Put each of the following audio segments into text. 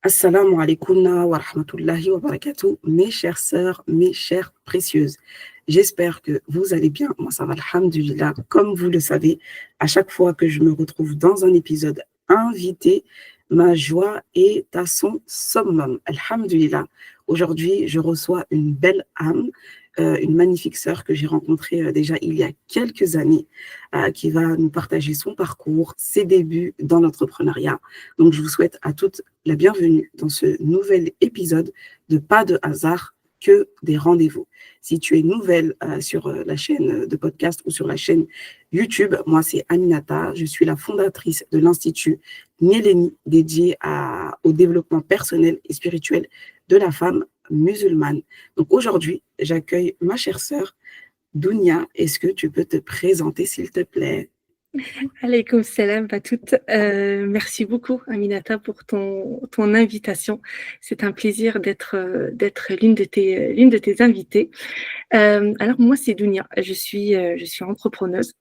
Assalamu alaikum wa rahmatullahi wa barakatuh, mes chères sœurs, mes chères précieuses. J'espère que vous allez bien. Moi, ça va, alhamdulillah. Comme vous le savez, à chaque fois que je me retrouve dans un épisode invité, ma joie est à son summum. Alhamdulillah. Aujourd'hui, je reçois une belle âme, une magnifique sœur que j'ai rencontrée déjà il y a quelques années, qui va nous partager son parcours, ses débuts dans l'entrepreneuriat. Donc, je vous souhaite à toutes la bienvenue dans ce nouvel épisode de Pas de hasard, que des rendez-vous. Si tu es nouvelle sur la chaîne de podcast ou sur la chaîne YouTube, moi c'est Aminata, je suis la fondatrice de l'Institut Nélénie dédié au développement personnel et spirituel de la femme musulmane. Donc aujourd'hui, j'accueille ma chère sœur Dounia. Est-ce que tu peux te présenter s'il te plaît? Alaykoum salam à toutes. Merci beaucoup Aminata pour ton invitation. C'est un plaisir d'être l'une de tes invitées. Alors moi c'est Dounia, je suis entrepreneuse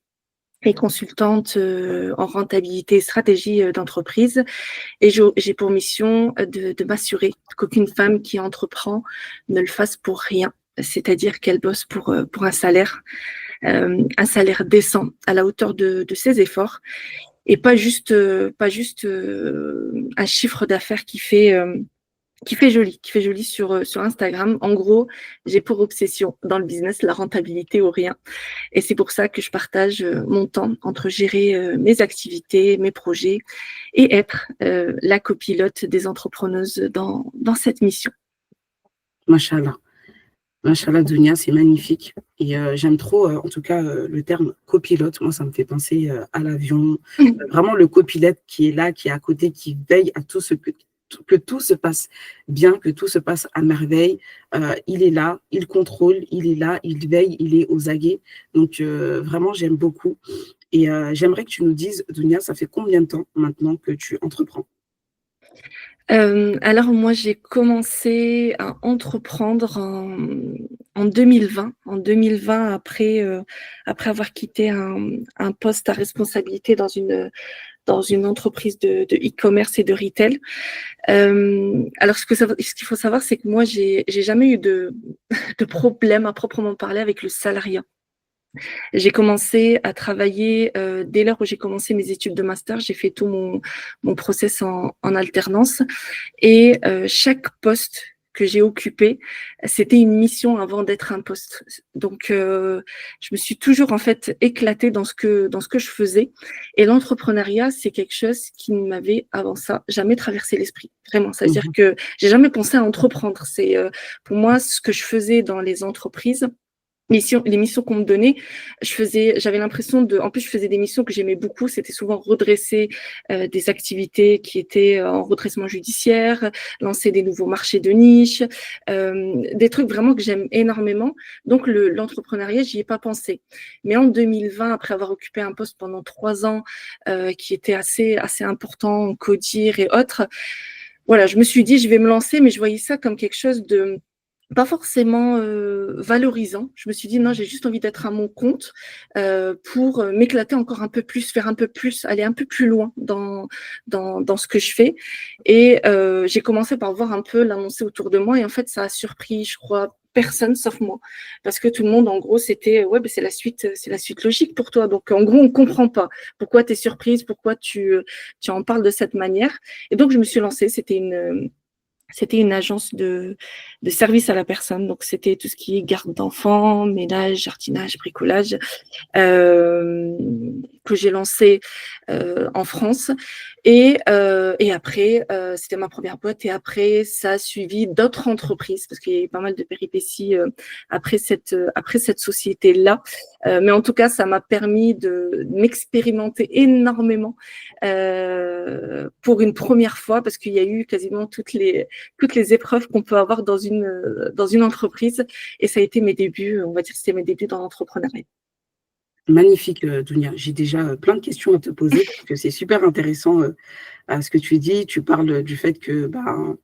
et consultante en rentabilité et stratégie d'entreprise, et j'ai pour mission de m'assurer qu'aucune femme qui entreprend ne le fasse pour rien, c'est-à-dire qu'elle bosse pour un salaire décent à la hauteur de ses efforts, et pas juste un chiffre d'affaires qui fait joli sur Instagram. En gros, j'ai pour obsession dans le business la rentabilité ou rien. Et c'est pour ça que je partage mon temps entre gérer mes activités, mes projets, et être la copilote des entrepreneuses dans cette mission. Mashallah. Mashallah, Dounia, c'est magnifique. Et j'aime trop, en tout cas, le terme copilote. Moi, ça me fait penser à l'avion. Vraiment, le copilote qui est là, qui est à côté, qui veille à tout ce que tout se passe bien, que tout se passe à merveille. Il est là, il contrôle, il est là, il veille, il est aux aguets. Donc, vraiment, j'aime beaucoup. Et j'aimerais que tu nous dises, Dounia, ça fait combien de temps maintenant que tu entreprends? Alors moi, j'ai commencé à entreprendre en 2020. En 2020, après avoir quitté un poste à responsabilité dans une entreprise de e-commerce et de retail. Alors ce qu'il faut savoir, c'est que moi, j'ai jamais eu de problème à proprement parler avec le salariat. J'ai commencé à travailler dès lors où j'ai commencé mes études de master. J'ai fait tout mon process en alternance, et chaque poste que j'ai occupé, c'était une mission avant d'être un poste. Donc, je me suis toujours en fait éclatée dans ce que je faisais. Et l'entrepreneuriat, c'est quelque chose qui ne m'avait avant ça jamais traversé l'esprit. Vraiment, c'est-à-dire que j'ai jamais pensé à entreprendre. C'est pour moi ce que je faisais dans les entreprises. Les missions qu'on me donnait, j'avais l'impression en plus, je faisais des missions que j'aimais beaucoup. C'était souvent redresser des activités qui étaient en redressement judiciaire, lancer des nouveaux marchés de niche, des trucs vraiment que j'aime énormément. Donc, l'entrepreneuriat, j'y ai pas pensé. Mais en 2020, après avoir occupé un poste pendant 3 ans qui était assez important, codir et autres, voilà, je me suis dit, je vais me lancer, mais je voyais ça comme quelque chose de pas forcément valorisant. Je me suis dit non, j'ai juste envie d'être à mon compte pour m'éclater encore un peu plus, faire un peu plus, aller un peu plus loin dans ce que je fais. Et j'ai commencé par voir un peu l'annoncer autour de moi, et en fait ça a surpris, je crois, personne sauf moi, parce que tout le monde en gros c'était ouais, ben c'est la suite logique pour toi. Donc en gros on comprend pas pourquoi tu es surprise, pourquoi tu en parles de cette manière. Et donc je me suis lancée. C'était une agence de service à la personne. Donc, c'était tout ce qui est garde d'enfants, ménage, jardinage, bricolage, que j'ai lancé en France. Et après, c'était ma première boîte. Et après, ça a suivi d'autres entreprises, parce qu'il y a eu pas mal de péripéties après cette société-là. Mais en tout cas, ça m'a permis de m'expérimenter énormément pour une première fois, parce qu'il y a eu quasiment toutes les épreuves qu'on peut avoir dans une entreprise. Et ça a été mes débuts, on va dire que c'était mes débuts dans l'entrepreneuriat. Magnifique, Dounia. J'ai déjà plein de questions à te poser parce que c'est super intéressant ce que tu dis. Tu parles du fait que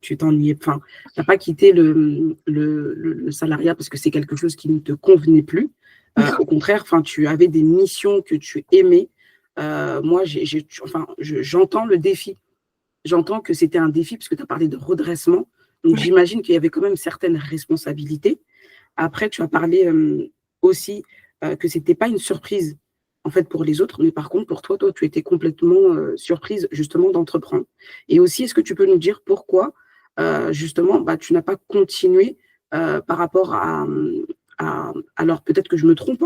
tu t'ennuyais, enfin, tu n'as pas quitté le salariat parce que c'est quelque chose qui ne te convenait plus. Au contraire, tu avais des missions que tu aimais. Moi, j'entends le défi j'entends que c'était un défi, puisque tu as parlé de redressement. Donc, Ouais. j'imagine qu'il y avait quand même certaines responsabilités. Après, tu as parlé aussi que ce n'était pas une surprise, en fait, pour les autres, mais par contre, pour toi, tu étais complètement surprise, justement, d'entreprendre. Et aussi, est-ce que tu peux nous dire pourquoi, justement, bah, tu n'as pas continué par rapport alors peut-être que je me trompe,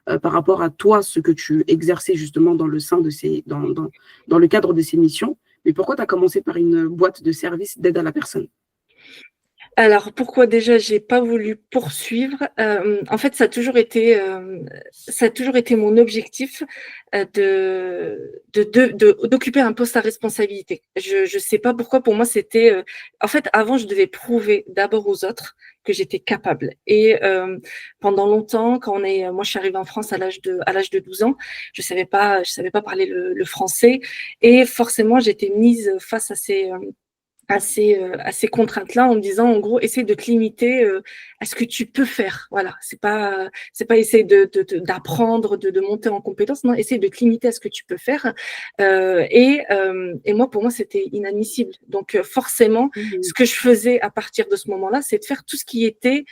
hein, par rapport à toi, ce que tu exerçais justement dans le sein de dans le cadre de ces missions, mais pourquoi tu as commencé par une boîte de services d'aide à la personne? Alors pourquoi déjà j'ai pas voulu poursuivre? En fait, ça a toujours été mon objectif, d'occuper un poste à responsabilité. Je sais pas pourquoi, pour moi c'était, en fait, avant je devais prouver d'abord aux autres que j'étais capable et pendant longtemps moi je suis arrivée en France à l'âge de 12 ans, je savais pas parler le français et forcément j'étais mise face à ces contraintes-là en me disant en gros essaie de te limiter à ce que tu peux faire. Voilà, c'est pas essayer d'apprendre, de monter en compétence, non, essaie de te limiter à ce que tu peux faire. Et moi pour moi c'était inadmissible. Donc forcément ce Mhm. que je faisais à partir de ce moment-là, c'est de faire tout ce qui était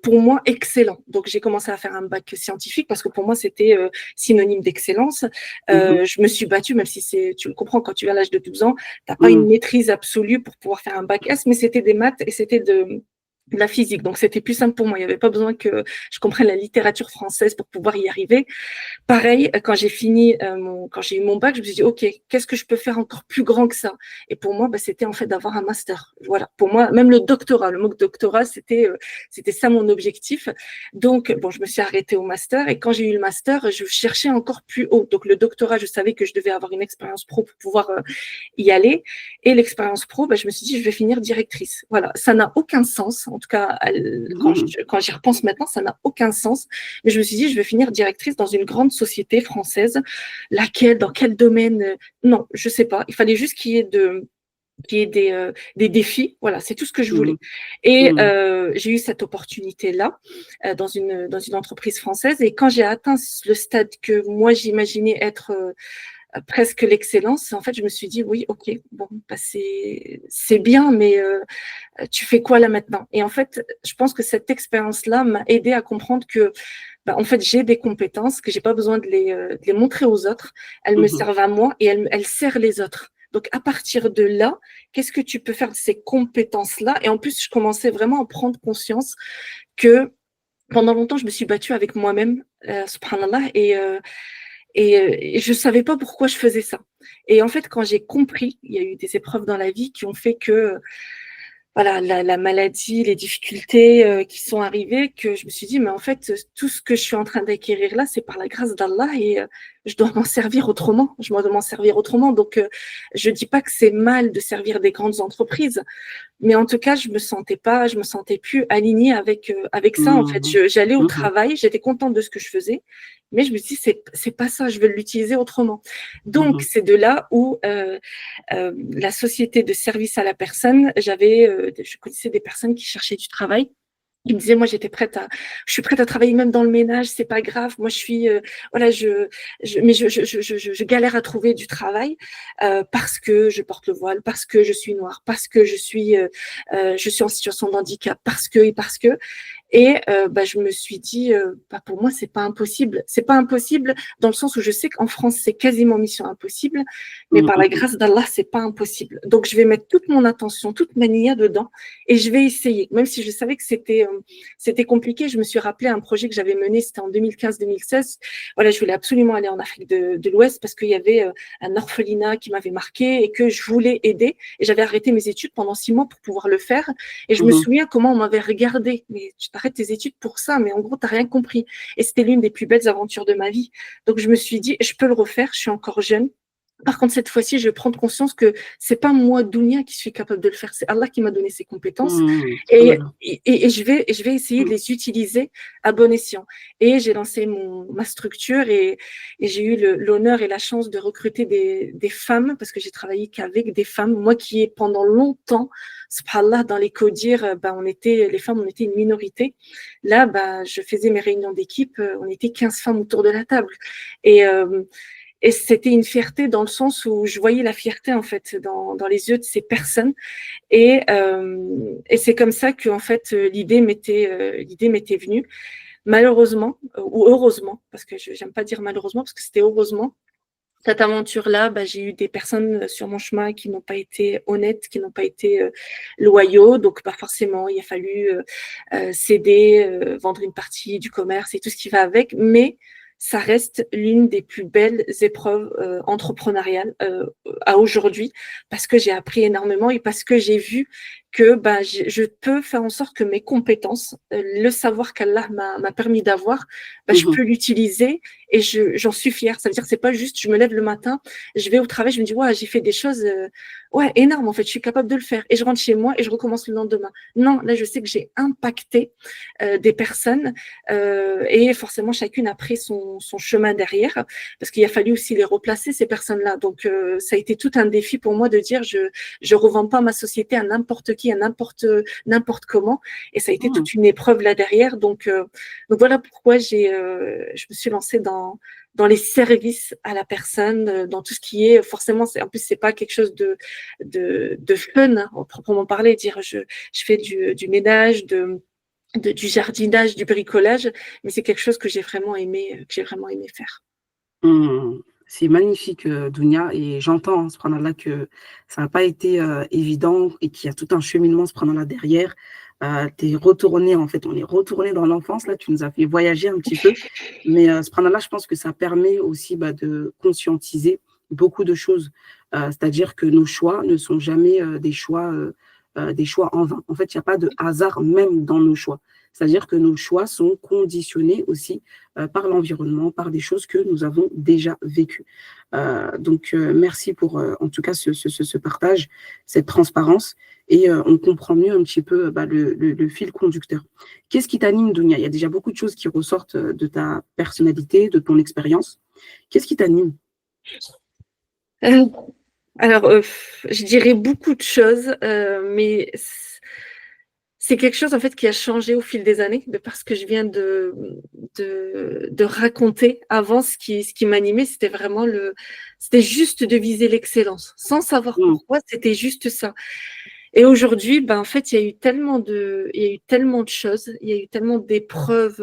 pour moi excellent. Donc j'ai commencé à faire un bac scientifique parce que pour moi c'était synonyme d'excellence. Mhm. Je me suis battue, même si tu le comprends quand tu viens à l'âge de 12 ans, t'as pas une Mhm. maîtrise absolue pour pouvoir faire un bac S, mais c'était des maths et c'était de la physique. Donc, c'était plus simple pour moi. Il n'y avait pas besoin que je comprenne la littérature française pour pouvoir y arriver. Pareil, quand j'ai eu mon bac, je me suis dit, OK, qu'est-ce que je peux faire encore plus grand que ça? Et pour moi, bah, c'était en fait d'avoir un master. Voilà. Pour moi, même le mot doctorat, c'était ça mon objectif. Donc, bon, je me suis arrêtée au master et quand j'ai eu le master, je cherchais encore plus haut. Donc, le doctorat, je savais que je devais avoir une expérience pro pour pouvoir y aller. Et l'expérience pro, bah, je me suis dit, je vais finir directrice. Voilà. Ça n'a aucun sens. En tout cas, Mhm. quand j'y repense maintenant, ça n'a aucun sens. Mais je me suis dit, je vais finir directrice dans une grande société française. Laquelle, dans quel domaine? Non, je sais pas. Il fallait juste qu'il y ait des défis. Voilà, c'est tout ce que je voulais. Mhm. Et Mhm. j'ai eu cette opportunité-là dans une entreprise française. Et quand j'ai atteint le stade que moi j'imaginais être presque l'excellence, en fait, je me suis dit oui, ok, bon, bah, c'est bien, mais tu fais quoi là maintenant? Et en fait, je pense que cette expérience-là m'a aidé à comprendre que bah, en fait, j'ai des compétences, que j'ai pas besoin de les montrer aux autres. Elles me Mhm. servent à moi et elles servent les autres. Donc, à partir de là, qu'est-ce que tu peux faire de ces compétences-là? Et en plus, je commençais vraiment à prendre conscience que pendant longtemps, je me suis battue avec moi-même, subhanallah, et je savais pas pourquoi je faisais ça. Et en fait, quand j'ai compris, il y a eu des épreuves dans la vie qui ont fait que voilà, la maladie, les difficultés qui sont arrivées, que je me suis dit, mais en fait, tout ce que je suis en train d'acquérir là, c'est par la grâce d'Allah et je dois m'en servir autrement. Je dois m'en servir autrement. Donc, je dis pas que c'est mal de servir des grandes entreprises, mais en tout cas, je me sentais plus alignée avec ça. En fait, Mhm. j'allais au Mhm. travail, j'étais contente de ce que je faisais, mais je me dis c'est pas ça, je veux l'utiliser autrement. Donc, Mhm. c'est de là où la société de service à la personne, je connaissais des personnes qui cherchaient du travail. Ils me disaient, moi, je suis prête à travailler même dans le ménage, c'est pas grave. Moi, voilà, mais je galère à trouver du travail parce que je porte le voile, parce que je suis noire, parce que je suis en situation de handicap, parce que. Et bah, je me suis dit, bah, pour moi, c'est pas impossible. C'est pas impossible dans le sens où je sais qu'en France, c'est quasiment mission impossible, mais par la Mhm. grâce d'Allah, c'est pas impossible. Donc, je vais mettre toute mon attention, toute ma nia dedans, et je vais essayer. Même si je savais que c'était compliqué, je me suis rappelé un projet que j'avais mené, c'était en 2015-2016. Voilà, je voulais absolument aller en Afrique de l'Ouest parce qu'il y avait un orphelinat qui m'avait marqué et que je voulais aider. Et j'avais arrêté mes études pendant 6 mois pour pouvoir le faire. Et je me Mhm. souviens comment on m'avait regardé. Mais tu t'arrêtes tes études pour ça, mais en gros, t'as rien compris. Et c'était l'une des plus belles aventures de ma vie. Donc, je me suis dit, je peux le refaire, je suis encore jeune. Par contre, cette fois-ci, je vais prendre conscience que c'est pas moi, Dounia, qui suis capable de le faire. C'est Allah qui m'a donné ces compétences. Mhm. Et, Subhanallah. et je vais essayer de les utiliser à bon escient. Et j'ai lancé ma structure et j'ai eu l'honneur et la chance de recruter des femmes parce que j'ai travaillé qu'avec des femmes. Moi qui ai pendant longtemps, subhanallah, dans les CODIR, bah, les femmes, on était une minorité. Là, bah, je faisais mes réunions d'équipe, on était 15 femmes autour de la table. Et, Et c'était une fierté dans le sens où je voyais la fierté en fait dans les yeux de ces personnes. Et c'est comme ça que en fait l'idée m'était venue. Malheureusement ou heureusement, parce que j'aime pas dire malheureusement parce que c'était heureusement. Cette aventure-là, j'ai eu des personnes sur mon chemin qui n'ont pas été honnêtes, qui n'ont pas été loyaux. Donc, forcément, il a fallu céder, vendre une partie du commerce et tout ce qui va avec. Mais ça reste l'une des plus belles épreuves entrepreneuriales à aujourd'hui parce que j'ai appris énormément et parce que j'ai vu que je peux faire en sorte que mes compétences, le savoir qu'Allah m'a permis d'avoir, je peux l'utiliser et j'en suis fière. Ça veut dire que c'est pas juste, je me lève le matin, je vais au travail, je me dis, ouais, j'ai fait des choses énormes, en fait, je suis capable de le faire. Et je rentre chez moi et je recommence le lendemain. Non, là, je sais que j'ai impacté des personnes et forcément, chacune a pris son chemin derrière parce qu'il a fallu aussi les replacer, ces personnes-là. Donc, ça a été tout un défi pour moi de dire, je revends pas ma société à n'importe qui, à n'importe comment. Et ça a été toute une épreuve là derrière. Donc voilà pourquoi je me suis lancée dans les services à la personne, dans tout ce qui est forcément, en plus c'est pas quelque chose de fun, hein, proprement parler, dire je fais du ménage, du jardinage, du bricolage, mais c'est quelque chose que j'ai vraiment aimé faire. C'est magnifique, Dounia, et j'entends, subhanallah, que ça n'a pas été évident et qu'il y a tout un cheminement, subhanallah, derrière. T'es retourné, en fait, on est retourné dans l'enfance, là, tu nous as fait voyager un petit peu. Mais subhanallah, je pense que ça permet aussi de conscientiser beaucoup de choses. C'est-à-dire que nos choix ne sont jamais des choix en vain. En fait, il n'y a pas de hasard même dans nos choix. C'est-à-dire que nos choix sont conditionnés aussi par l'environnement, par des choses que nous avons déjà vécues. Donc, merci pour, en tout cas, ce partage, cette transparence. Et on comprend mieux un petit peu le fil conducteur. Qu'est-ce qui t'anime, Dounia? Il y a déjà beaucoup de choses qui ressortent de ta personnalité, de ton expérience. Qu'est-ce qui t'anime? Alors, je dirais beaucoup de choses, mais c'est quelque chose en fait qui a changé au fil des années, de parce que je viens de raconter. Avant, ce qui m'animait, c'était juste de viser l'excellence, sans savoir pourquoi. C'était juste ça. Et aujourd'hui, en fait, il y a eu tellement de choses, il y a eu tellement d'épreuves,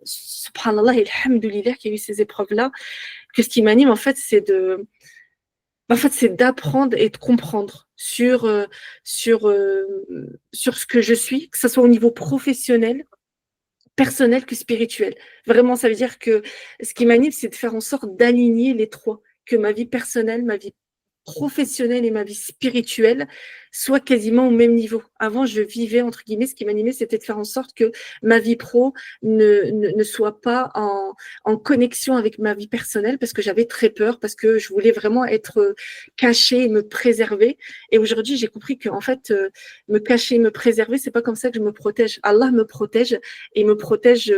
subhanallah et alhamdoulilah, qu'il y a eu ces épreuves-là, que ce qui m'anime, en fait, c'est d'apprendre et de comprendre sur ce que je suis, que ce soit au niveau professionnel, personnel que spirituel. Vraiment, ça veut dire que ce qui m'anime, c'est de faire en sorte d'aligner les trois, que ma vie personnelle, ma vie professionnelle et ma vie spirituelle soient quasiment au même niveau. Avant, je vivais, entre guillemets, ce qui m'animait, c'était de faire en sorte que ma vie pro ne soit pas en connexion avec ma vie personnelle parce que j'avais très peur, parce que je voulais vraiment être cachée et me préserver. Et aujourd'hui, j'ai compris qu'en fait, me cacher et me préserver, c'est pas comme ça que je me protège. Allah me protège et me protège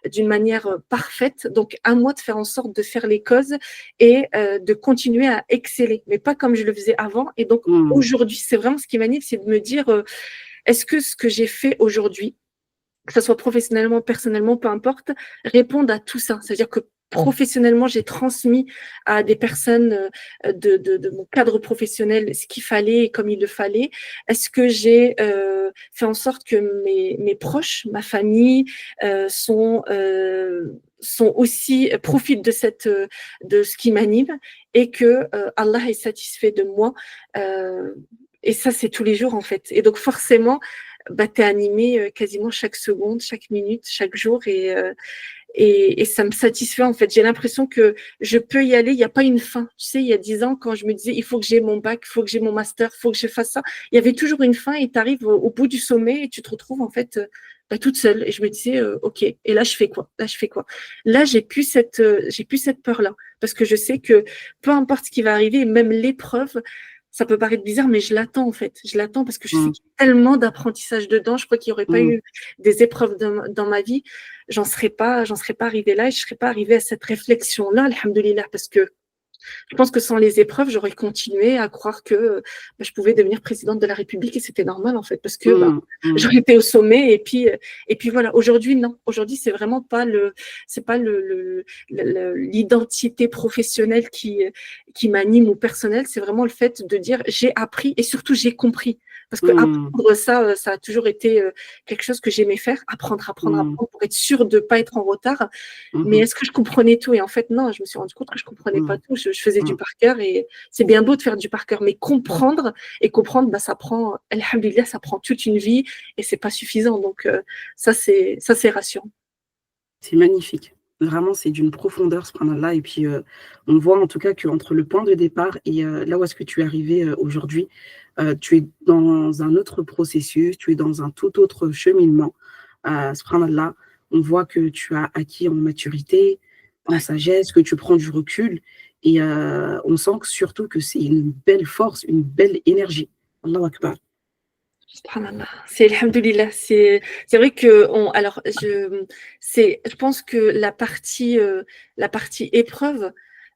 d'une manière parfaite. Donc, à moi de faire en sorte de faire les causes et de continuer à exceller, mais pas comme je le faisais avant. Et donc, aujourd'hui, c'est vraiment ce qui m'anime, c'est de me dire, est-ce que ce que j'ai fait aujourd'hui, que ce soit professionnellement, personnellement, peu importe, répondent à tout ça. C'est-à-dire que professionnellement, j'ai transmis à des personnes de mon cadre professionnel ce qu'il fallait et comme il le fallait. Est-ce que j'ai fait en sorte que mes proches, ma famille, sont aussi profitent de ce qui m'anime et que Allah est satisfait de moi. Et ça, c'est tous les jours en fait. Et donc forcément, tu es animé quasiment chaque seconde, chaque minute, chaque jour et ça me satisfait en fait. J'ai l'impression que je peux y aller, il n'y a pas une fin. Tu sais, il y a 10 ans, quand je me disais il faut que j'ai mon bac, il faut que j'ai mon master, il faut que je fasse ça, il y avait toujours une fin et tu arrives au bout du sommet et tu te retrouves en fait toute seule. Et je me disais ok, et là je fais quoi? Là, j'ai plus cette peur-là parce que je sais que peu importe ce qui va arriver, même l'épreuve, ça peut paraître bizarre, mais je l'attends en fait. Je l'attends parce que je sais qu'il y a tellement d'apprentissage dedans. Je crois qu'il n'y aurait pas eu des épreuves dans ma vie. J'en serais pas arrivée là et je serais pas arrivée à cette réflexion-là, alhamdoulilah, parce que Je pense que sans les épreuves, j'aurais continué à croire que je pouvais devenir présidente de la République et c'était normal en fait, parce que j'aurais été au sommet et puis voilà. Aujourd'hui, non. Aujourd'hui, c'est vraiment pas l'identité professionnelle qui m'anime ou personnelle. C'est vraiment le fait de dire j'ai appris et surtout j'ai compris. Parce que apprendre ça, ça a toujours été quelque chose que j'aimais faire, apprendre pour être sûre de ne pas être en retard. Mais est-ce que je comprenais tout? Et en fait, non, je me suis rendu compte que je ne comprenais pas tout. Je faisais du par cœur et c'est bien beau de faire du par cœur, mais comprendre, ça prend, alhamdoulilah, ça prend toute une vie et ce n'est pas suffisant. Donc, ça, c'est rassurant. C'est magnifique. Vraiment, c'est d'une profondeur, subhanallah. Et puis, on voit en tout cas qu'entre le point de départ et là où est-ce que tu es arrivé aujourd'hui, tu es dans un autre processus, tu es dans un tout autre cheminement. Subhanallah, on voit que tu as acquis en maturité, en sagesse, que tu prends du recul. Et on sent que, surtout que c'est une belle force, une belle énergie. Allahu Akbar. C'est alhamdoulilah. C'est vrai que je pense que la partie épreuve,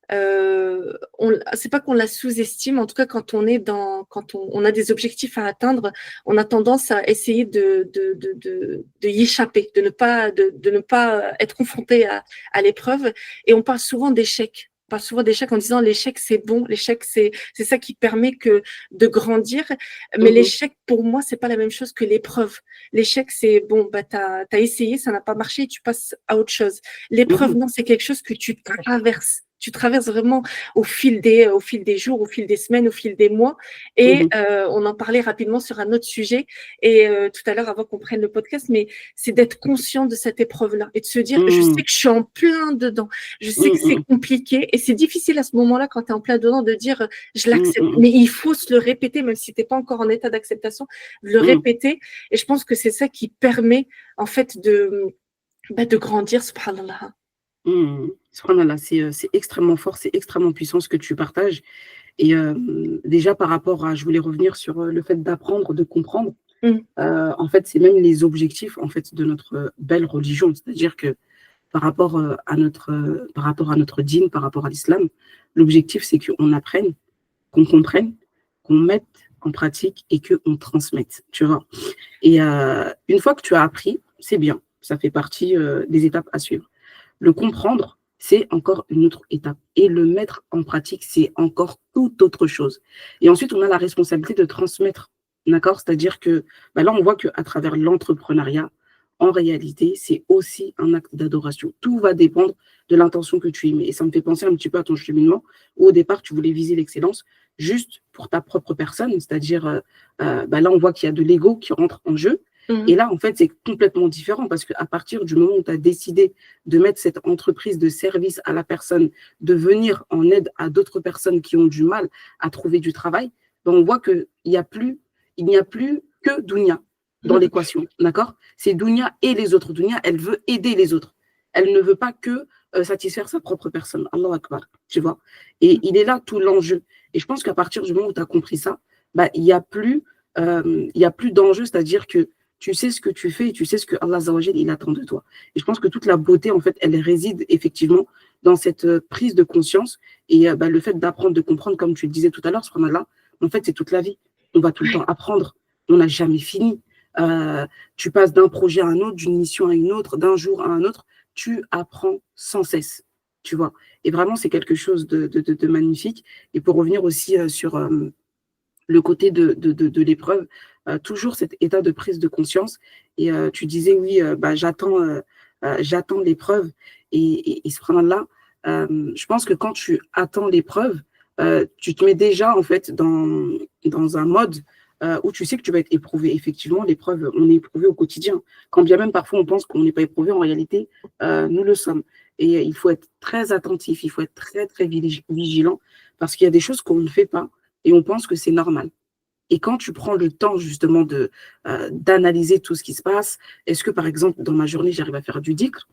c'est pas qu'on la sous-estime, en tout cas quand on a des objectifs à atteindre, on a tendance à essayer de y échapper, de ne pas être confronté à l'épreuve, et on parle souvent d'échec. On parle souvent d'échec en disant l'échec c'est bon, l'échec c'est ça qui permet de grandir, mais l'échec pour moi c'est pas la même chose que l'épreuve. L'échec c'est bon, t'as essayé, ça n'a pas marché et tu passes à autre chose. L'épreuve non, c'est quelque chose que tu traverses. Tu traverses vraiment au fil des jours, au fil des semaines, au fil des mois. Et on en parlait rapidement sur un autre sujet. Et tout à l'heure, avant qu'on prenne le podcast, mais c'est d'être conscient de cette épreuve-là et de se dire, je sais que je suis en plein dedans. Je sais que c'est compliqué. Et c'est difficile à ce moment-là, quand tu es en plein dedans, de dire, je l'accepte. Mais il faut se le répéter, même si tu n'es pas encore en état d'acceptation, le répéter. Et je pense que c'est ça qui permet, en fait, de grandir, subhanallah. Subhanallah, c'est extrêmement fort, c'est extrêmement puissant ce que tu partages. Et déjà par rapport à, je voulais revenir sur le fait d'apprendre, de comprendre. En fait, c'est même les objectifs en fait de notre belle religion, c'est-à-dire que par rapport à notre dîn, par rapport à l'islam, l'objectif c'est qu'on apprenne, qu'on comprenne, qu'on mette en pratique et qu'on transmette, tu vois. Et une fois que tu as appris, c'est bien, ça fait partie des étapes à suivre. Le comprendre, c'est encore une autre étape. Et le mettre en pratique, c'est encore toute autre chose. Et ensuite, on a la responsabilité de transmettre. D'accord? C'est-à-dire que là, on voit qu'à travers l'entrepreneuriat, en réalité, c'est aussi un acte d'adoration. Tout va dépendre de l'intention que tu y mets. Et ça me fait penser un petit peu à ton cheminement, où au départ, tu voulais viser l'excellence juste pour ta propre personne. C'est-à-dire, là, on voit qu'il y a de l'ego qui rentre en jeu. Et là, en fait, c'est complètement différent parce qu'à partir du moment où tu as décidé de mettre cette entreprise de service à la personne, de venir en aide à d'autres personnes qui ont du mal à trouver du travail, on voit qu'il n'y a plus que Dounia dans l'équation. D'accord? C'est Dounia et les autres. Dounia, elle veut aider les autres. Elle ne veut pas que satisfaire sa propre personne. Allahu Akbar. Tu vois? Et il est là tout l'enjeu. Et je pense qu'à partir du moment où tu as compris ça, il n'y a plus d'enjeu, c'est-à-dire que tu sais ce que tu fais et tu sais ce que Allah Azawajal, il attend de toi. Et je pense que toute la beauté, en fait, elle réside effectivement dans cette prise de conscience et le fait d'apprendre, de comprendre, comme tu le disais tout à l'heure, subhanallah, en fait, c'est toute la vie. On va tout le temps apprendre. On n'a jamais fini. Tu passes d'un projet à un autre, d'une mission à une autre, d'un jour à un autre. Tu apprends sans cesse, tu vois. Et vraiment, c'est quelque chose de magnifique. Et pour revenir aussi sur le côté de l'épreuve, toujours cet état de prise de conscience. Et tu disais, oui, j'attends l'épreuve. Et subhanallah, je pense que quand tu attends l'épreuve, tu te mets déjà en fait dans un mode où tu sais que tu vas être éprouvé. Effectivement, l'épreuve, on est éprouvé au quotidien. Quand bien même parfois on pense qu'on n'est pas éprouvé, en réalité, nous le sommes. Et il faut être très attentif, il faut être très, très vigilant parce qu'il y a des choses qu'on ne fait pas et on pense que c'est normal. Et quand tu prends le temps justement d'analyser tout ce qui se passe, est-ce que par exemple dans ma journée j'arrive à faire du dhikr?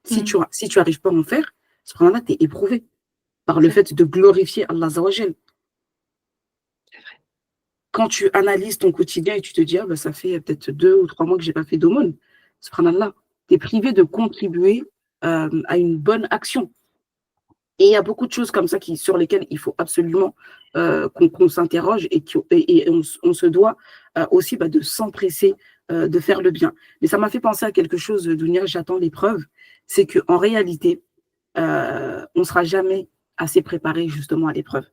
Si tu n'arrives pas à en faire, ce moment-là, tu es éprouvé par le fait de glorifier Allah Azawajal. Quand tu analyses ton quotidien et tu te dis, ça fait peut-être 2 ou 3 mois que je n'ai pas fait d'aumône, subhanallah, tu es privé de contribuer à une bonne action. Et il y a beaucoup de choses comme ça sur lesquelles il faut absolument qu'on s'interroge et on se doit aussi de s'empresser de faire le bien. Mais ça m'a fait penser à quelque chose, Dounia, j'attends l'épreuve, c'est qu'en réalité, on ne sera jamais assez préparé justement à l'épreuve.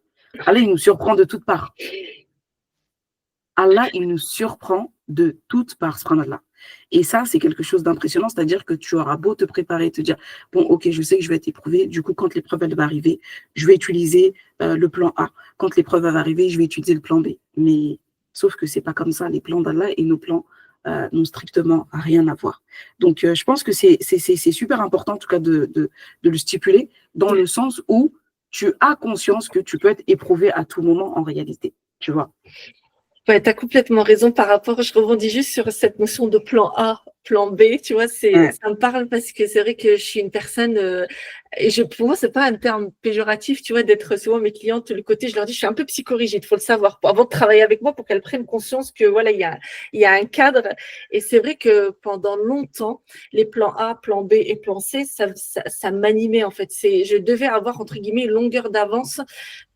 Allah, il nous surprend de toutes parts. Allah, il nous surprend de toutes parts, subhanallah. Et ça, c'est quelque chose d'impressionnant, c'est-à-dire que tu auras beau te préparer, te dire, bon, ok, je sais que je vais être éprouvé, du coup, quand l'épreuve, elle va arriver, je vais utiliser le plan A. Quand l'épreuve va arriver, je vais utiliser le plan B. Mais sauf que c'est pas comme ça, les plans d'Allah et nos plans n'ont strictement rien à voir. Donc, je pense que c'est super important, en tout cas, de le stipuler, dans le sens où tu as conscience que tu peux être éprouvé à tout moment en réalité, tu vois. Ouais, tu as complètement raison par rapport, je rebondis juste sur cette notion de plan A, plan B, tu vois, Ouais. ça me parle parce que c'est vrai que je suis une personne, et pour moi, c'est pas un terme péjoratif, tu vois, d'être souvent mes clientes, le côté, je leur dis, je suis un peu psychorigide, faut le savoir, avant de travailler avec moi, pour qu'elles prennent conscience que voilà, il y a un cadre. Et c'est vrai que pendant longtemps, les plans A, plan B et plan C, ça m'animait, en fait. Je devais avoir, entre guillemets, une longueur d'avance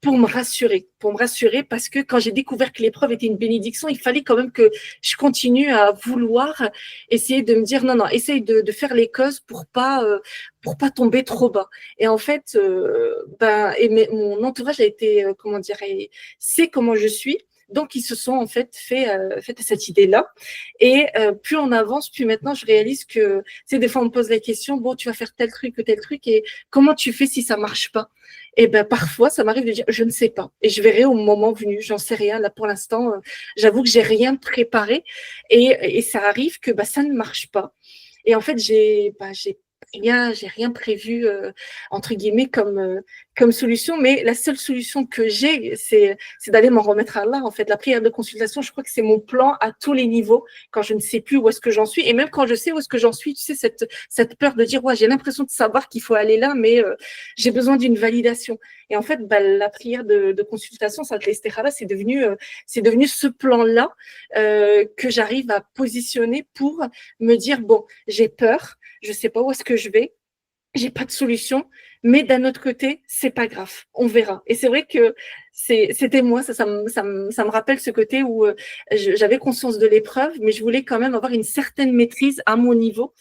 pour me rassurer parce que quand j'ai découvert que l'épreuve était une bénédiction, il fallait quand même que je continue à vouloir essayer de me dire non, essaye de faire les causes pour pas tomber trop bas. Et en fait, mon entourage a été, comment dire, sait comment je suis. Donc, ils se sont en fait fait à cette idée-là. Et plus on avance, plus maintenant, je réalise que, tu sais, des fois, on me pose la question, bon, tu vas faire tel truc ou tel truc, et comment tu fais si ça marche pas? Et ben parfois, ça m'arrive de dire, je ne sais pas. Et je verrai au moment venu, j'en sais rien. Là, pour l'instant, j'avoue que j'ai rien préparé. Et ça arrive que ça ne marche pas. Et en fait, j'ai rien prévu entre guillemets comme solution, mais la seule solution que j'ai, c'est d'aller m'en remettre à Allah. En fait, la prière de consultation, je crois que c'est mon plan à tous les niveaux quand je ne sais plus où est-ce que j'en suis, et même quand je sais où est-ce que j'en suis, tu sais, cette peur de dire ouais, j'ai l'impression de savoir qu'il faut aller là, mais j'ai besoin d'une validation. Et en fait, la prière de consultation, ça c'est devenu ce plan-là que j'arrive à positionner pour me dire bon, j'ai peur, je sais pas où est-ce que je vais, j'ai pas de solution, mais d'un autre côté, c'est pas grave, on verra. Et c'est vrai que c'était moi, ça me rappelle ce côté où j'avais conscience de l'épreuve, mais je voulais quand même avoir une certaine maîtrise à mon niveau,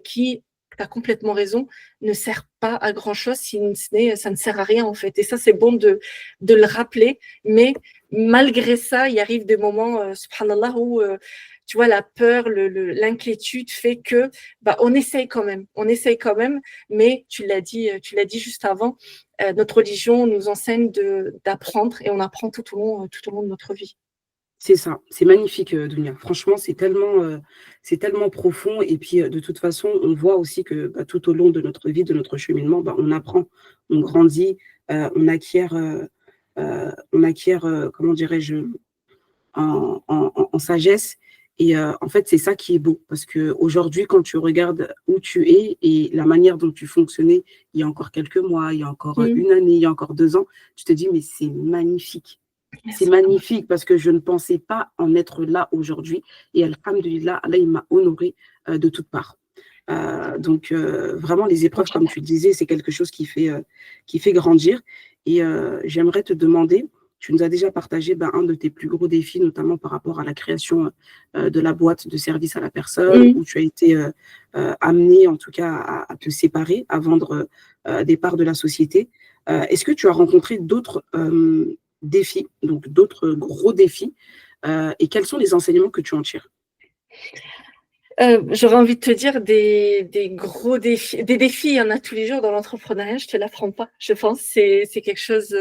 qui, tu as complètement raison, ne sert pas à grand chose, ça ne sert à rien en fait. Et ça, c'est bon de le rappeler, mais malgré ça, il arrive des moments, subhanallah, où tu vois, la peur, l'inquiétude fait que on essaye quand même, mais tu l'as dit juste avant, notre religion nous enseigne d'apprendre et on apprend tout au long de notre vie. C'est ça, c'est magnifique, Dounia. Franchement, c'est tellement profond. Et puis, de toute façon, on voit aussi que tout au long de notre vie, de notre cheminement, on apprend, on grandit, on acquiert, comment dirais-je, en sagesse. Et en fait, c'est ça qui est beau. Parce qu'aujourd'hui, quand tu regardes où tu es et la manière dont tu fonctionnais il y a encore quelques mois, il y a encore une année, il y a encore 2 ans, tu te dis, mais c'est magnifique. C'est magnifique parce que je ne pensais pas en être là aujourd'hui. Et alhamdoulilah, Allah, il m'a honoré de toutes parts. Donc, vraiment, les épreuves, comme tu le disais, c'est quelque chose qui fait grandir. Et j'aimerais te demander, tu nous as déjà partagé un de tes plus gros défis, notamment par rapport à la création de la boîte de service à la personne, où tu as été amené, en tout cas, à te séparer, à vendre des parts de la société. Est-ce que tu as rencontré d'autres défis, donc d'autres gros défis, et quels sont les enseignements que tu en tires? J'aurais envie de te dire des gros défis. Des défis, il y en a tous les jours dans l'entrepreneuriat, je te l'apprends pas. Je pense c'est quelque chose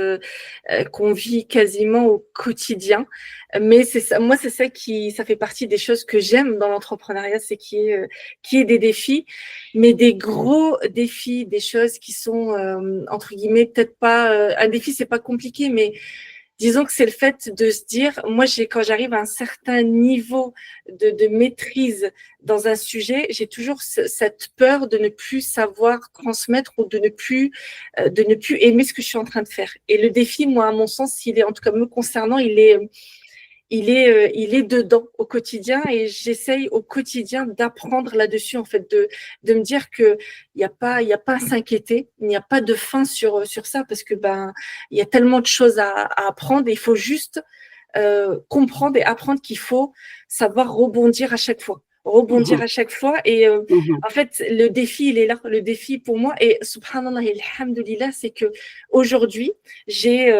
qu'on vit quasiment au quotidien. Mais c'est ça, moi c'est ça fait partie des choses que j'aime dans l'entrepreneuriat, c'est qu'il y ait des défis, mais des gros défis, des choses qui sont entre guillemets peut-être pas un défi, c'est pas compliqué, mais disons que c'est le fait de se dire, moi, quand j'arrive à un certain niveau de maîtrise dans un sujet, j'ai toujours cette peur de ne plus savoir transmettre ou de ne plus aimer ce que je suis en train de faire. Et le défi, moi, à mon sens, en tout cas me concernant, il est il est dedans au quotidien et j'essaye au quotidien d'apprendre là-dessus, en fait, de me dire que il y a pas à s'inquiéter, il n'y a pas de fin sur ça parce que il y a tellement de choses à apprendre et il faut juste comprendre et apprendre qu'il faut savoir rebondir à chaque fois. Rebondir Mhm. à chaque fois. Et Mhm. en fait, le défi, il est là. Le défi pour moi, et subhanallah et alhamdoulilah, c'est que aujourd'hui, j'ai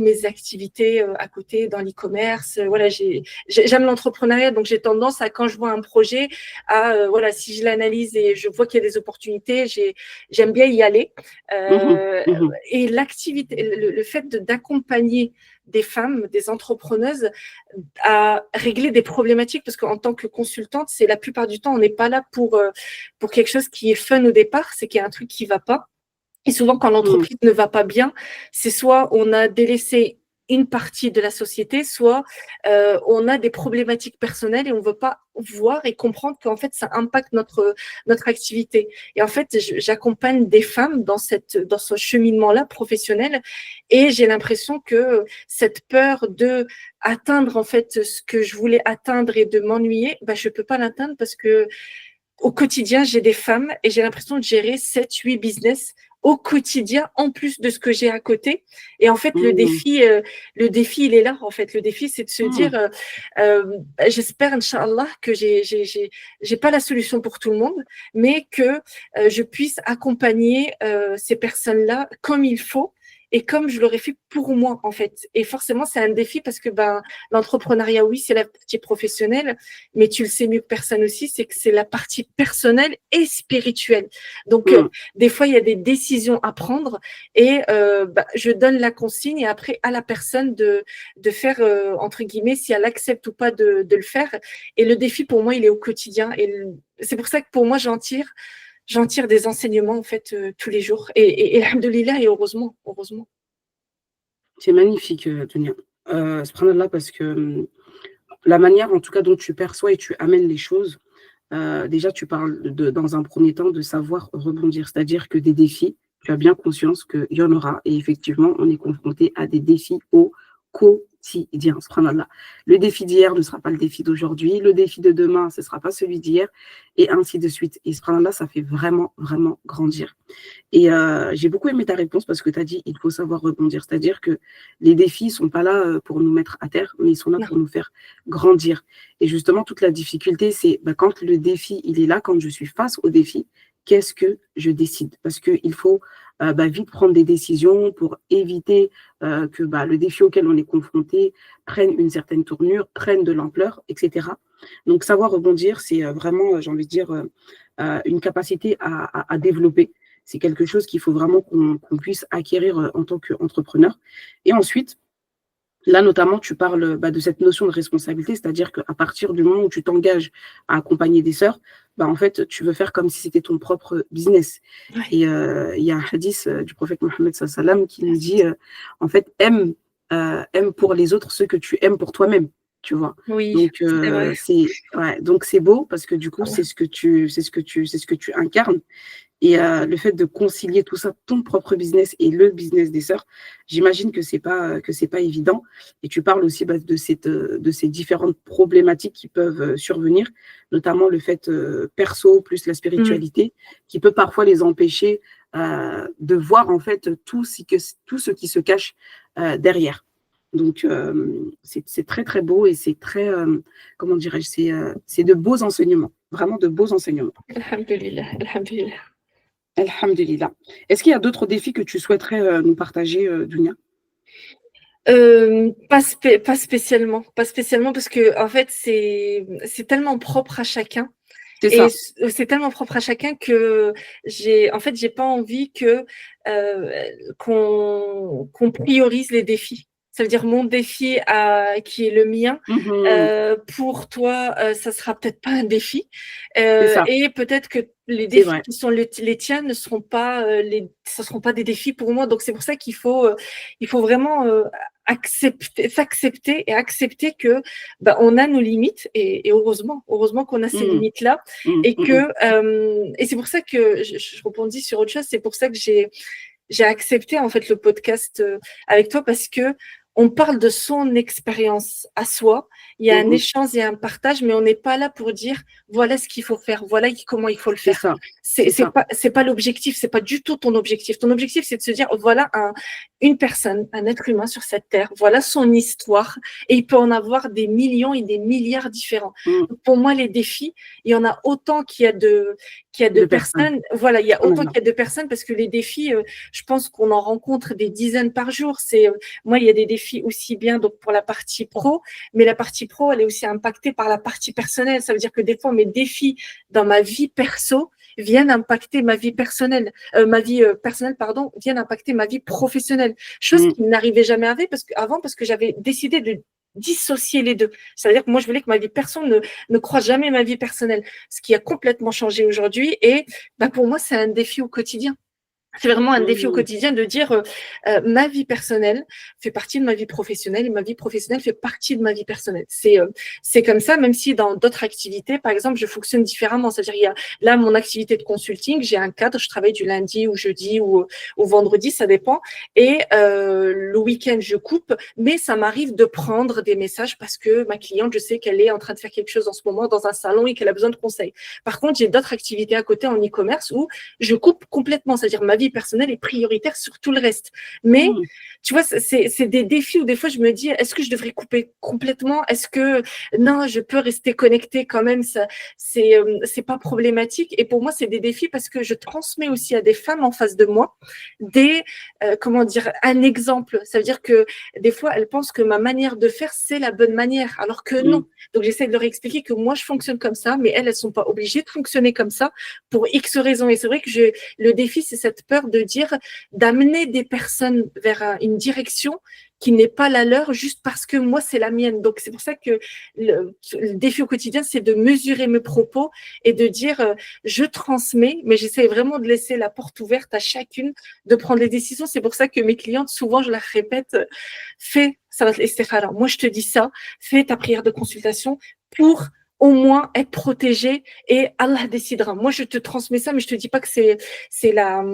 mes activités à côté dans l'e-commerce. Voilà, j'aime l'entrepreneuriat, donc j'ai tendance à, quand je vois un projet, à, voilà, si je l'analyse et je vois qu'il y a des opportunités, j'aime bien y aller. Mhm. Euh, Mhm. et l'activité, le fait d'accompagner des femmes, des entrepreneuses, à régler des problématiques, parce qu'en tant que consultante, c'est la plupart du temps, on n'est pas là pour quelque chose qui est fun au départ, c'est qu'il y a un truc qui ne va pas. Et souvent, quand Mhm. l'entreprise ne va pas bien, c'est soit on a délaissé une partie de la société, soit on a des problématiques personnelles et on ne veut pas voir et comprendre qu'en fait, ça impacte notre activité. Et en fait, j'accompagne des femmes dans ce cheminement-là professionnel et j'ai l'impression que cette peur de atteindre en fait ce que je voulais atteindre et de m'ennuyer, je ne peux pas l'atteindre parce que au quotidien, j'ai des femmes et j'ai l'impression de gérer 7, 8 business au quotidien, en plus de ce que j'ai à côté. Et en fait, Mhm. le défi, il est là. En fait, le défi, c'est de se dire, Mhm. j'espère, Inch'Allah, que j'ai pas la solution pour tout le monde, mais que je puisse accompagner ces personnes-là comme il faut et comme je l'aurais fait pour moi, en fait. Et forcément, c'est un défi parce que l'entrepreneuriat, oui, c'est la partie professionnelle, mais tu le sais mieux que personne aussi, c'est que c'est la partie personnelle et spirituelle. Donc, Mhm. des fois, il y a des décisions à prendre et je donne la consigne et après, à la personne de faire, entre guillemets, si elle accepte ou pas de le faire. Et le défi, pour moi, il est au quotidien. Et c'est pour ça que pour moi, j'en tire des enseignements, en fait, tous les jours. Et alhamdoulilah, et heureusement, heureusement. C'est magnifique, Dunia. Subhanallah, parce que la manière, en tout cas, dont tu perçois et tu amènes les choses, déjà, tu parles dans un premier temps de savoir rebondir, c'est-à-dire que des défis, tu as bien conscience qu'il y en aura. Et effectivement, on est confronté à des défis au quotidien. Subhanallah. Le défi d'hier ne sera pas le défi d'aujourd'hui. Le défi de demain, ce ne sera pas celui d'hier. Et ainsi de suite. Et subhanallah, ça fait vraiment, vraiment grandir. Et j'ai beaucoup aimé ta réponse parce que tu as dit il faut savoir rebondir. C'est-à-dire que les défis ne sont pas là pour nous mettre à terre, mais ils sont là Non, pour nous faire grandir. Et justement, toute la difficulté, c'est quand le défi, il est là, quand je suis face au défi, qu'est-ce que je décide? Parce qu'il faut vite prendre des décisions pour éviter que le défi auquel on est confronté prenne une certaine tournure, prenne de l'ampleur, etc. Donc, savoir rebondir, c'est vraiment, j'ai envie de dire, une capacité à développer. C'est quelque chose qu'il faut vraiment qu'on puisse acquérir en tant qu'entrepreneur. Et ensuite, là, notamment, tu parles de cette notion de responsabilité, c'est-à-dire qu'à partir du moment où tu t'engages à accompagner des sœurs, en fait, tu veux faire comme si c'était ton propre business. ouais, Et il y a un hadith du prophète Mohammed sallam qui nous dit, en fait, aime pour les autres ce que tu aimes pour toi-même, tu vois. oui, Donc, c'est vrai. donc c'est beau parce que du coup, c'est ce que tu incarnes. Et le fait de concilier tout ça, ton propre business et le business des sœurs, j'imagine que c'est pas évident. Et tu parles aussi de ces différentes problématiques qui peuvent survenir, notamment le fait perso plus la Mm. spiritualité, qui peut parfois les empêcher de voir en fait tout ce qui se cache derrière. Donc c'est très très beau et c'est très comment dirais-je, c'est de beaux enseignements, vraiment de beaux enseignements. Alhamdulillah, alhamdulillah. Alhamdulillah. Est-ce qu'il y a d'autres défis que tu souhaiterais nous partager, Dunia? Pas spécialement, pas spécialement parce que en fait c'est tellement propre à chacun C'est et ça. c'est tellement propre à chacun que j'ai pas envie que qu'on priorise les défis. Ça veut dire mon défi qui est le mien. Mhm. Pour toi, ça sera peut-être pas un défi, C'est ça. et peut-être que les C'est défis vrai. qui sont les tiens ne seront pas ce seront pas des défis pour moi. Donc c'est pour ça il faut vraiment s'accepter et accepter que on a nos limites et heureusement qu'on a ces Mhm. limites là Mhm. et Mhm. que et c'est pour ça que je rebondis sur autre chose. C'est pour ça que j'ai accepté en fait le podcast avec toi parce que on parle de son expérience à soi, il y a un échange, il y a un partage, mais on n'est pas là pour dire voilà ce qu'il faut faire, voilà comment il faut le C'est faire. ça. C'est pas l'objectif, c'est pas du tout ton objectif. Ton objectif, c'est de se dire voilà une personne, un être humain sur cette terre, voilà son histoire, et il peut en avoir des millions et des milliards différents. Pour moi, les défis, il y en a autant qu'il y a de personnes. Voilà, il y a autant qu'il y a de personnes parce que les défis, je pense qu'on en rencontre des dizaines par jour. Moi, il y a des défis aussi bien donc pour la partie pro, mais la partie pro, elle est aussi impactée par la partie personnelle. Ça veut dire que des fois, mes défis dans ma vie perso viennent impacter ma vie personnelle, viennent impacter ma vie professionnelle. Chose qui n'arrivait jamais avant parce que j'avais décidé de dissocier les deux. C'est-à-dire que moi, je voulais que ma vie perso ne croise jamais ma vie personnelle, ce qui a complètement changé aujourd'hui. Et pour moi, c'est un défi au quotidien. C'est vraiment un défi au quotidien de dire ma vie personnelle fait partie de ma vie professionnelle et ma vie professionnelle fait partie de ma vie personnelle. C'est comme ça, même si dans d'autres activités, par exemple, je fonctionne différemment. C'est-à-dire, il y a là mon activité de consulting, j'ai un cadre, je travaille du lundi au jeudi ou au vendredi, ça dépend. Et le week-end, je coupe, mais ça m'arrive de prendre des messages parce que ma cliente, je sais qu'elle est en train de faire quelque chose en ce moment dans un salon et qu'elle a besoin de conseils. Par contre, j'ai d'autres activités à côté en e-commerce où je coupe complètement, c'est-à-dire ma vie personnelle est prioritaire sur tout le reste. Mais tu vois, c'est des défis où des fois je me dis, est-ce que je devrais couper complètement? Est-ce que non, je peux rester connectée quand même? Ça, c'est pas problématique. Et pour moi, c'est des défis parce que je transmets aussi à des femmes en face de moi un exemple. Ça veut dire que des fois, elles pensent que ma manière de faire, c'est la bonne manière, alors que non. Donc, j'essaie de leur expliquer que moi, je fonctionne comme ça, mais elles sont pas obligées de fonctionner comme ça pour X raisons. Et c'est vrai que le défi, c'est cette peur d'amener des personnes vers une direction qui n'est pas la leur juste parce que moi, c'est la mienne. Donc, c'est pour ça que le défi au quotidien, c'est de mesurer mes propos et de dire, je transmets, mais j'essaie vraiment de laisser la porte ouverte à chacune de prendre les décisions. C'est pour ça que mes clientes, souvent, je leur répète, fais salat al-istikhara. Moi, je te dis ça, fais ta prière de consultation pour au moins être protégée et Allah décidera. Moi, je te transmets ça, mais je te dis pas que c'est la